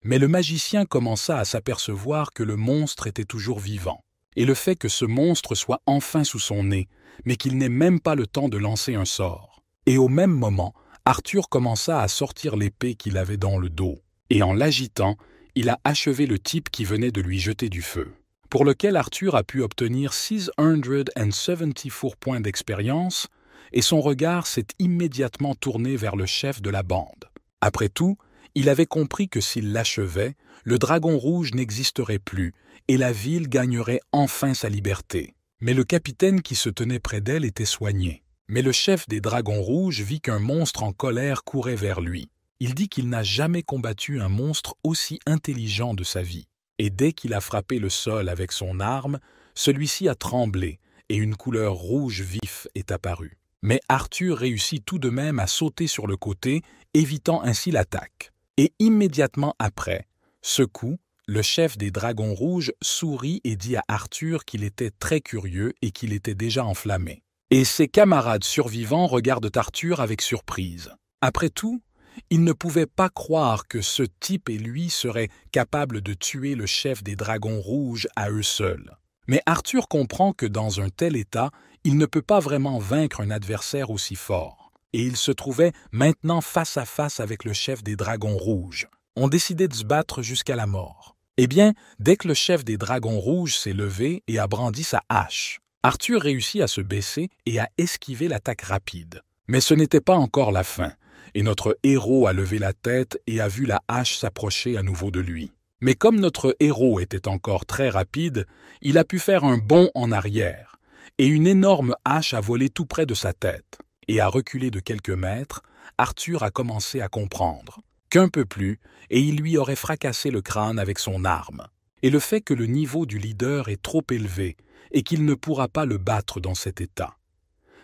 Mais le magicien commença à s'apercevoir que le monstre était toujours vivant. Et le fait que ce monstre soit enfin sous son nez, mais qu'il n'ait même pas le temps de lancer un sort. Et au même moment, Arthur commença à sortir l'épée qu'il avait dans le dos. Et en l'agitant, il a achevé le type qui venait de lui jeter du feu, pour lequel Arthur a pu obtenir 674 points d'expérience, et son regard s'est immédiatement tourné vers le chef de la bande. Après tout, il avait compris que s'il l'achevait, le dragon rouge n'existerait plus, et la ville gagnerait enfin sa liberté. Mais le capitaine qui se tenait près d'elle était soigné. Mais le chef des dragons rouges vit qu'un monstre en colère courait vers lui. Il dit qu'il n'a jamais combattu un monstre aussi intelligent de sa vie. Et dès qu'il a frappé le sol avec son arme, celui-ci a tremblé et une couleur rouge vif est apparue. Mais Arthur réussit tout de même à sauter sur le côté, évitant ainsi l'attaque. Et immédiatement après ce coup, le chef des dragons rouges sourit et dit à Arthur qu'il était très curieux et qu'il était déjà enflammé. Et ses camarades survivants regardent Arthur avec surprise. Après tout, ils ne pouvaient pas croire que ce type et lui seraient capables de tuer le chef des dragons rouges à eux seuls. Mais Arthur comprend que dans un tel état, il ne peut pas vraiment vaincre un adversaire aussi fort. Et il se trouvait maintenant face à face avec le chef des dragons rouges. On décidait de se battre jusqu'à la mort. Eh bien, dès que le chef des dragons rouges s'est levé et a brandi sa hache, Arthur réussit à se baisser et à esquiver l'attaque rapide. Mais ce n'était pas encore la fin, et notre héros a levé la tête et a vu la hache s'approcher à nouveau de lui. Mais comme notre héros était encore très rapide, il a pu faire un bond en arrière, et une énorme hache a volé tout près de sa tête. Et à reculer de quelques mètres, Arthur a commencé à comprendre qu'un peu plus, et il lui aurait fracassé le crâne avec son arme. Et le fait que le niveau du leader est trop élevé et qu'il ne pourra pas le battre dans cet état.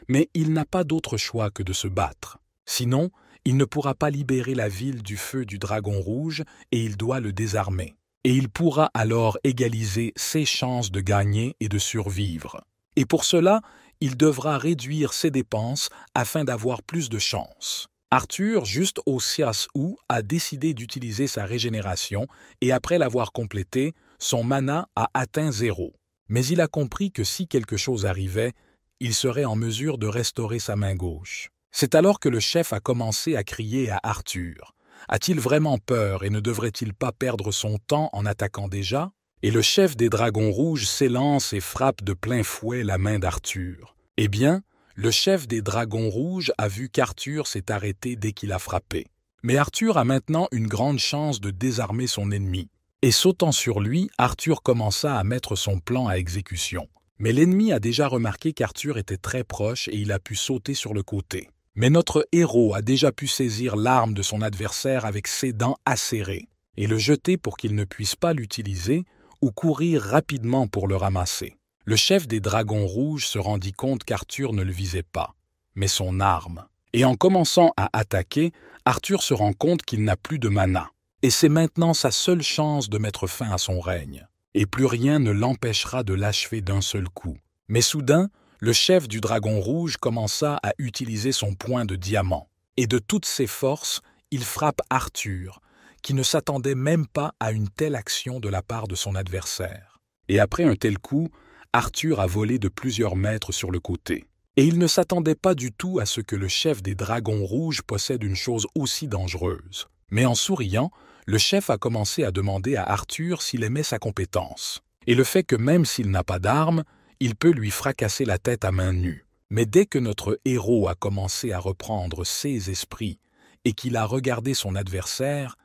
Mais il n'a pas d'autre choix que de se battre. Sinon, il ne pourra pas libérer la ville du feu du dragon rouge et il doit le désarmer. Et il pourra alors égaliser ses chances de gagner et de survivre. Et pour cela, il devra réduire ses dépenses afin d'avoir plus de chances. Arthur, juste au sias où, a décidé d'utiliser sa régénération et après l'avoir complétée, son mana a atteint 0. Mais il a compris que si quelque chose arrivait, il serait en mesure de restaurer sa main gauche. C'est alors que le chef a commencé à crier à Arthur. A-t-il vraiment peur et ne devrait-il pas perdre son temps en attaquant déjà? Et le chef des dragons rouges s'élance et frappe de plein fouet la main d'Arthur. Eh bien, le chef des dragons rouges a vu qu'Arthur s'est arrêté dès qu'il a frappé. Mais Arthur a maintenant une grande chance de désarmer son ennemi. Et sautant sur lui, Arthur commença à mettre son plan à exécution. Mais l'ennemi a déjà remarqué qu'Arthur était très proche et il a pu sauter sur le côté. Mais notre héros a déjà pu saisir l'arme de son adversaire avec ses dents acérées et le jeter pour qu'il ne puisse pas l'utiliser ou courir rapidement pour le ramasser. Le chef des dragons rouges se rendit compte qu'Arthur ne le visait pas, mais son arme. Et en commençant à attaquer, Arthur se rend compte qu'il n'a plus de mana. Et c'est maintenant sa seule chance de mettre fin à son règne. Et plus rien ne l'empêchera de l'achever d'un seul coup. Mais soudain, le chef du dragon rouge commença à utiliser son poing de diamant. Et de toutes ses forces, il frappe Arthur, qui ne s'attendait même pas à une telle action de la part de son adversaire. Et après un tel coup, Arthur a volé de plusieurs mètres sur le côté. Et il ne s'attendait pas du tout à ce que le chef des dragons rouges possède une chose aussi dangereuse. Mais en souriant, le chef a commencé à demander à Arthur s'il aimait sa compétence. Et le fait que même s'il n'a pas d'arme, il peut lui fracasser la tête à main nue. Mais dès que notre héros a commencé à reprendre ses esprits et qu'il a regardé son adversaire,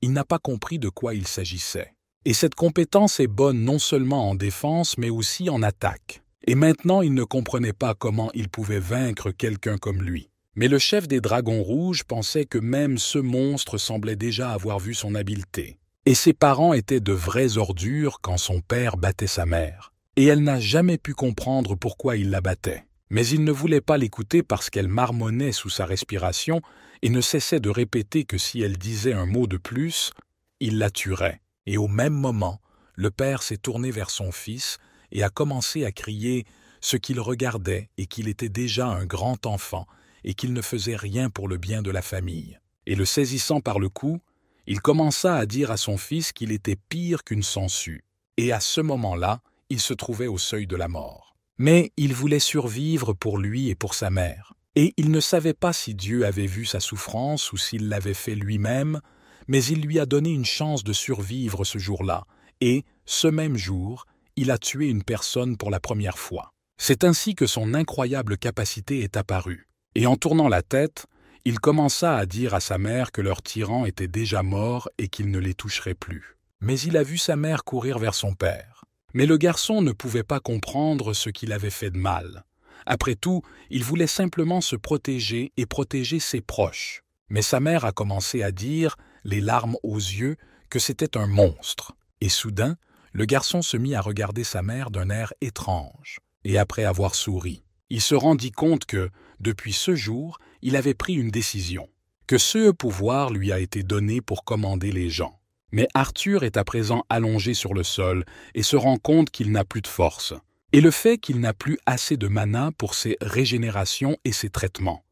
il n'a pas compris de quoi il s'agissait. Et cette compétence est bonne non seulement en défense, mais aussi en attaque. Et maintenant, il ne comprenait pas comment il pouvait vaincre quelqu'un comme lui. Mais le chef des dragons rouges pensait que même ce monstre semblait déjà avoir vu son habileté. Et ses parents étaient de vraies ordures quand son père battait sa mère. Et elle n'a jamais pu comprendre pourquoi il la battait. Mais il ne voulait pas l'écouter parce qu'elle marmonnait sous sa respiration et ne cessait de répéter que si elle disait un mot de plus, il la tuerait. Et au même moment, le père s'est tourné vers son fils et a commencé à crier ce qu'il regardait et qu'il était déjà un grand enfant et qu'il ne faisait rien pour le bien de la famille. Et le saisissant par le cou, il commença à dire à son fils qu'il était pire qu'une sangsue. Et à ce moment-là, il se trouvait au seuil de la mort. Mais il voulait survivre pour lui et pour sa mère. Et il ne savait pas si Dieu avait vu sa souffrance ou s'il l'avait fait lui-même, mais il lui a donné une chance de survivre ce jour-là. Et, ce même jour, il a tué une personne pour la première fois. C'est ainsi que son incroyable capacité est apparue. Et en tournant la tête, il commença à dire à sa mère que leur tyran était déjà mort et qu'il ne les toucherait plus. Mais il a vu sa mère courir vers son père. Mais le garçon ne pouvait pas comprendre ce qu'il avait fait de mal. Après tout, il voulait simplement se protéger et protéger ses proches. Mais sa mère a commencé à dire, les larmes aux yeux, que c'était un monstre. Et soudain, le garçon se mit à regarder sa mère d'un air étrange. Et après avoir souri, il se rendit compte que, depuis ce jour, il avait pris une décision, que ce pouvoir lui a été donné pour commander les gens. Mais Arthur est à présent allongé sur le sol et se rend compte qu'il n'a plus de force. Et le fait qu'il n'a plus assez de mana pour ses régénérations et ses traitements.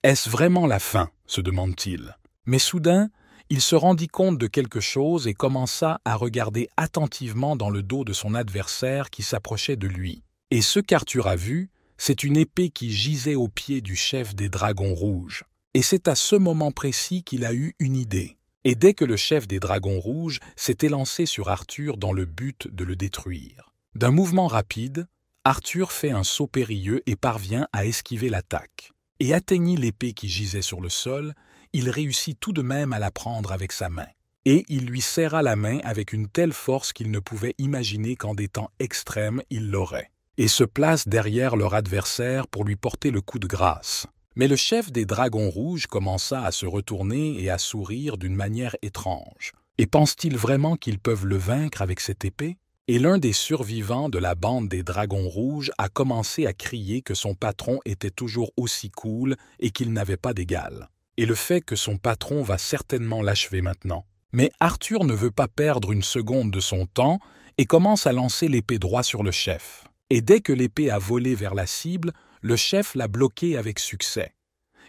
Est-ce vraiment la fin, se demande-t-il. Mais soudain, il se rendit compte de quelque chose et commença à regarder attentivement dans le dos de son adversaire qui s'approchait de lui. Et ce qu'Arthur a vu, c'est une épée qui gisait au pied du chef des Dragons Rouges. Et c'est à ce moment précis qu'il a eu une idée. Et dès que le chef des Dragons Rouges s'est élancé sur Arthur dans le but de le détruire. D'un mouvement rapide, Arthur fait un saut périlleux et parvient à esquiver l'attaque. Et atteignit l'épée qui gisait sur le sol, il réussit tout de même à la prendre avec sa main. Et il lui serra la main avec une telle force qu'il ne pouvait imaginer qu'en des temps extrêmes il l'aurait. Et se place derrière leur adversaire pour lui porter le coup de grâce. Mais le chef des Dragons Rouges commença à se retourner et à sourire d'une manière étrange. Et pense-t-il vraiment qu'ils peuvent le vaincre avec cette épée? Et l'un des survivants de la bande des Dragons Rouges a commencé à crier que son patron était toujours aussi cool et qu'il n'avait pas d'égal. Et le fait que son patron va certainement l'achever maintenant. Mais Arthur ne veut pas perdre une seconde de son temps et commence à lancer l'épée droit sur le chef. Et dès que l'épée a volé vers la cible, le chef l'a bloquée avec succès.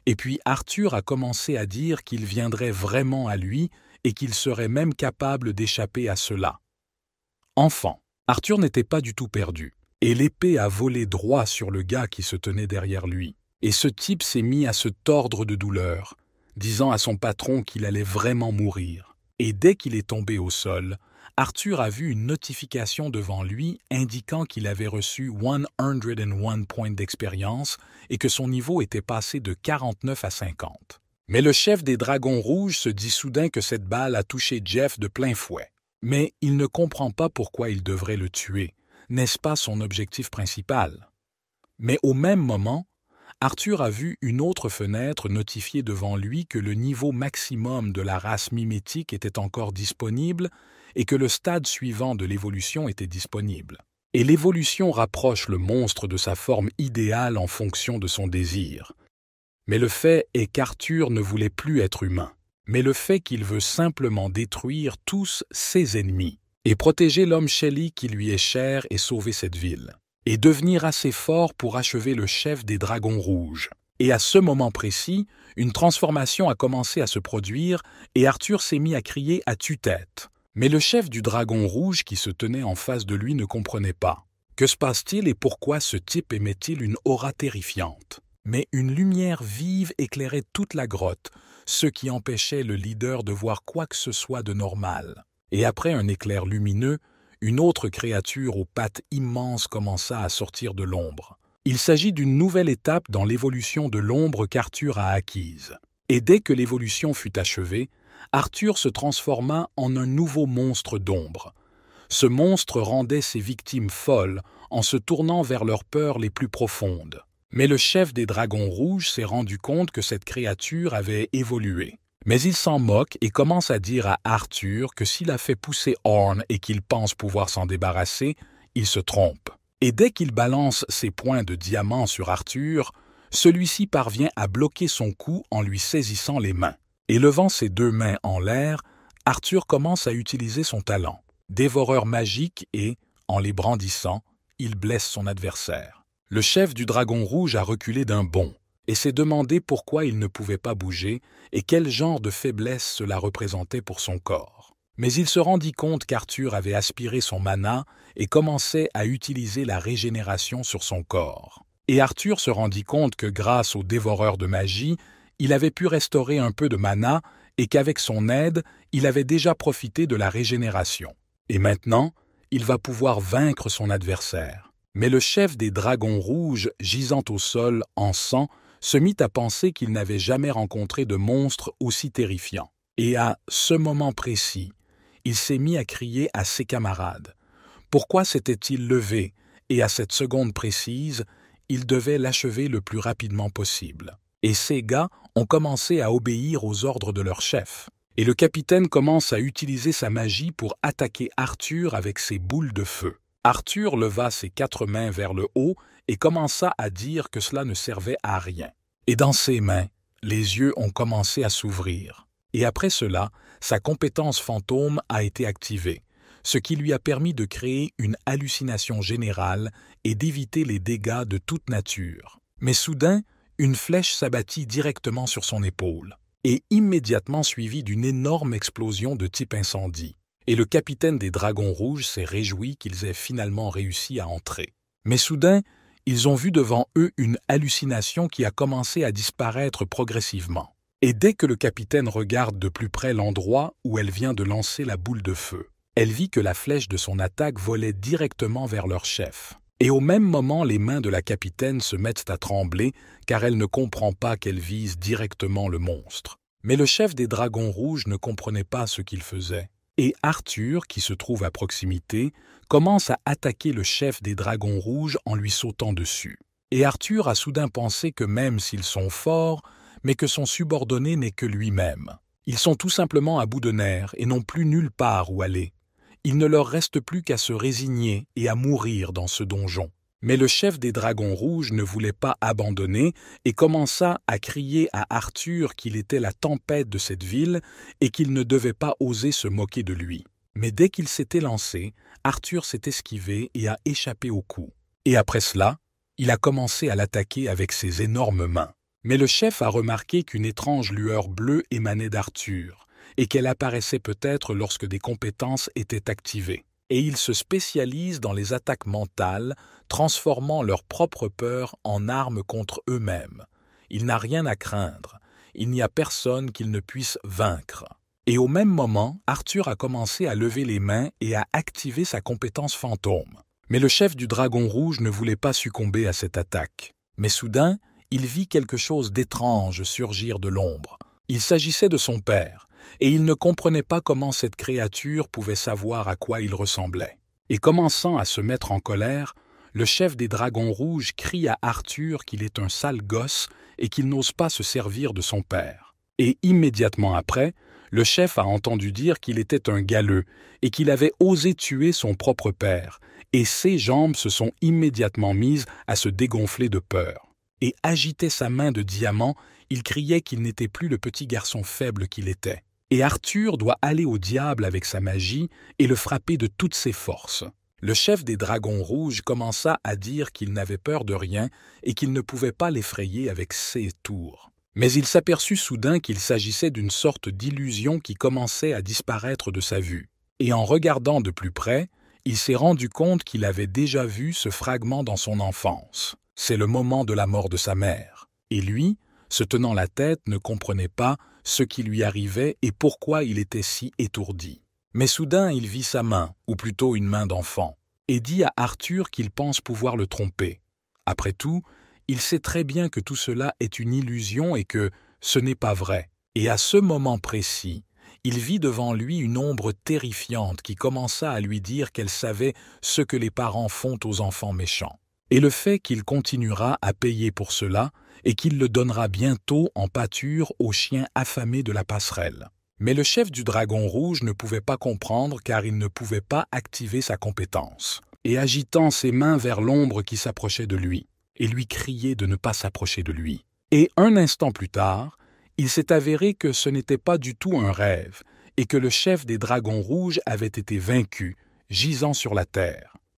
Et puis Arthur a commencé à dire qu'il viendrait vraiment à lui et qu'il serait même capable d'échapper à cela. Enfant, Arthur n'était pas du tout perdu, et l'épée a volé droit sur le gars qui se tenait derrière lui. Et ce type s'est mis à se tordre de douleur, disant à son patron qu'il allait vraiment mourir. Et dès qu'il est tombé au sol, Arthur a vu une notification devant lui indiquant qu'il avait reçu 101 points d'expérience et que son niveau était passé de 49 à 50. Mais le chef des Dragons Rouges se dit soudain que cette balle a touché Jeff de plein fouet. Mais il ne comprend pas pourquoi il devrait le tuer. N'est-ce pas son objectif principal? Mais au même moment, Arthur a vu une autre fenêtre notifier devant lui que le niveau maximum de la race mimétique était encore disponible et que le stade suivant de l'évolution était disponible. Et l'évolution rapproche le monstre de sa forme idéale en fonction de son désir. Mais le fait est qu'Arthur ne voulait plus être humain, mais le fait qu'il veut simplement détruire tous ses ennemis et protéger l'homme Shelley qui lui est cher et sauver cette ville. Et devenir assez fort pour achever le chef des Dragons Rouges. Et à ce moment précis, une transformation a commencé à se produire et Arthur s'est mis à crier à tue-tête. Mais le chef du Dragon Rouge qui se tenait en face de lui ne comprenait pas. Que se passe-t-il et pourquoi ce type émet-il une aura terrifiante? Mais une lumière vive éclairait toute la grotte, ce qui empêchait le leader de voir quoi que ce soit de normal. Et après un éclair lumineux, une autre créature aux pattes immenses commença à sortir de l'ombre. Il s'agit d'une nouvelle étape dans l'évolution de l'ombre qu'Arthur a acquise. Et dès que l'évolution fut achevée, Arthur se transforma en un nouveau monstre d'ombre. Ce monstre rendait ses victimes folles en se tournant vers leurs peurs les plus profondes. Mais le chef des Dragons Rouges s'est rendu compte que cette créature avait évolué. Mais il s'en moque et commence à dire à Arthur que s'il a fait pousser Orn et qu'il pense pouvoir s'en débarrasser, il se trompe. Et dès qu'il balance ses poings de diamant sur Arthur, celui-ci parvient à bloquer son cou en lui saisissant les mains. Et levant ses 2 mains en l'air, Arthur commence à utiliser son talent, dévoreur magique, et, en les brandissant, il blesse son adversaire. Le chef du Dragon Rouge a reculé d'un bond et s'est demandé pourquoi il ne pouvait pas bouger et quel genre de faiblesse cela représentait pour son corps. Mais il se rendit compte qu'Arthur avait aspiré son mana et commençait à utiliser la régénération sur son corps. Et Arthur se rendit compte que grâce au dévoreur de magie, il avait pu restaurer un peu de mana et qu'avec son aide, il avait déjà profité de la régénération. Et maintenant, il va pouvoir vaincre son adversaire. Mais le chef des Dragons Rouges, gisant au sol en sang, se mit à penser qu'il n'avait jamais rencontré de monstre aussi terrifiant. Et à ce moment précis, il s'est mis à crier à ses camarades. Pourquoi s'était-il levé? Et à cette seconde précise, il devait l'achever le plus rapidement possible. Et ces gars ont commencé à obéir aux ordres de leur chef. Et le capitaine commence à utiliser sa magie pour attaquer Arthur avec ses boules de feu. Arthur leva ses 4 mains vers le haut et commença à dire que cela ne servait à rien. Et dans ses mains, les yeux ont commencé à s'ouvrir. Et après cela, sa compétence fantôme a été activée, ce qui lui a permis de créer une hallucination générale et d'éviter les dégâts de toute nature. Mais soudain, une flèche s'abattit directement sur son épaule, et immédiatement suivie d'une énorme explosion de type incendie. Et le capitaine des Dragons Rouges s'est réjoui qu'ils aient finalement réussi à entrer. Mais soudain, ils ont vu devant eux une hallucination qui a commencé à disparaître progressivement. Et dès que le capitaine regarde de plus près l'endroit où elle vient de lancer la boule de feu, elle vit que la flèche de son attaque volait directement vers leur chef. Et au même moment, les mains de la capitaine se mettent à trembler car elle ne comprend pas qu'elle vise directement le monstre. Mais le chef des Dragons Rouges ne comprenait pas ce qu'il faisait. Et Arthur, qui se trouve à proximité, commence à attaquer le chef des Dragons Rouges en lui sautant dessus. Et Arthur a soudain pensé que même s'ils sont forts, mais que son subordonné n'est que lui-même. Ils sont tout simplement à bout de nerfs et n'ont plus nulle part où aller. Il ne leur reste plus qu'à se résigner et à mourir dans ce donjon. Mais le chef des Dragons Rouges ne voulait pas abandonner et commença à crier à Arthur qu'il était la tempête de cette ville et qu'il ne devait pas oser se moquer de lui. Mais dès qu'il s'était lancé, Arthur s'est esquivé et a échappé au coup. Et après cela, il a commencé à l'attaquer avec ses énormes mains. Mais le chef a remarqué qu'une étrange lueur bleue émanait d'Arthur et qu'elle apparaissait peut-être lorsque des compétences étaient activées. Et ils se spécialisent dans les attaques mentales, transformant leur propre peur en arme contre eux-mêmes. Il n'a rien à craindre. Il n'y a personne qu'ils ne puissent vaincre. Et au même moment, Arthur a commencé à lever les mains et à activer sa compétence fantôme. Mais le chef du Dragon Rouge ne voulait pas succomber à cette attaque. Mais soudain, il vit quelque chose d'étrange surgir de l'ombre. Il s'agissait de son père, et il ne comprenait pas comment cette créature pouvait savoir à quoi il ressemblait. Et commençant à se mettre en colère, le chef des Dragons Rouges crie à Arthur qu'il est un sale gosse et qu'il n'ose pas se servir de son père. Et immédiatement après, le chef a entendu dire qu'il était un galeux et qu'il avait osé tuer son propre père, et ses jambes se sont immédiatement mises à se dégonfler de peur. Et agitait sa main de diamant, il criait qu'il n'était plus le petit garçon faible qu'il était. Et Arthur doit aller au diable avec sa magie et le frapper de toutes ses forces. Le chef des Dragons Rouges commença à dire qu'il n'avait peur de rien et qu'il ne pouvait pas l'effrayer avec ses tours. Mais il s'aperçut soudain qu'il s'agissait d'une sorte d'illusion qui commençait à disparaître de sa vue. Et en regardant de plus près, il s'est rendu compte qu'il avait déjà vu ce fragment dans son enfance. C'est le moment de la mort de sa mère. Et lui, se tenant la tête, ne comprenait pas ce qui lui arrivait et pourquoi il était si étourdi. Mais soudain, il vit sa main, ou plutôt une main d'enfant, et dit à Arthur qu'il pense pouvoir le tromper. Après tout, il sait très bien que tout cela est une illusion et que ce n'est pas vrai. Et à ce moment précis, il vit devant lui une ombre terrifiante qui commença à lui dire qu'elle savait ce que les parents font aux enfants méchants. et le fait qu'il continuera à payer pour cela et qu'il le donnera bientôt en pâture aux chiens affamés de la passerelle. Mais le chef du Dragon Rouge ne pouvait pas comprendre car il ne pouvait pas activer sa compétence. Et agitant ses mains vers l'ombre qui s'approchait de lui, et lui criait de ne pas s'approcher de lui. Et un instant plus tard, il s'est avéré que ce n'était pas du tout un rêve, et que le chef des Dragons Rouges avait été vaincu, gisant sur la terre.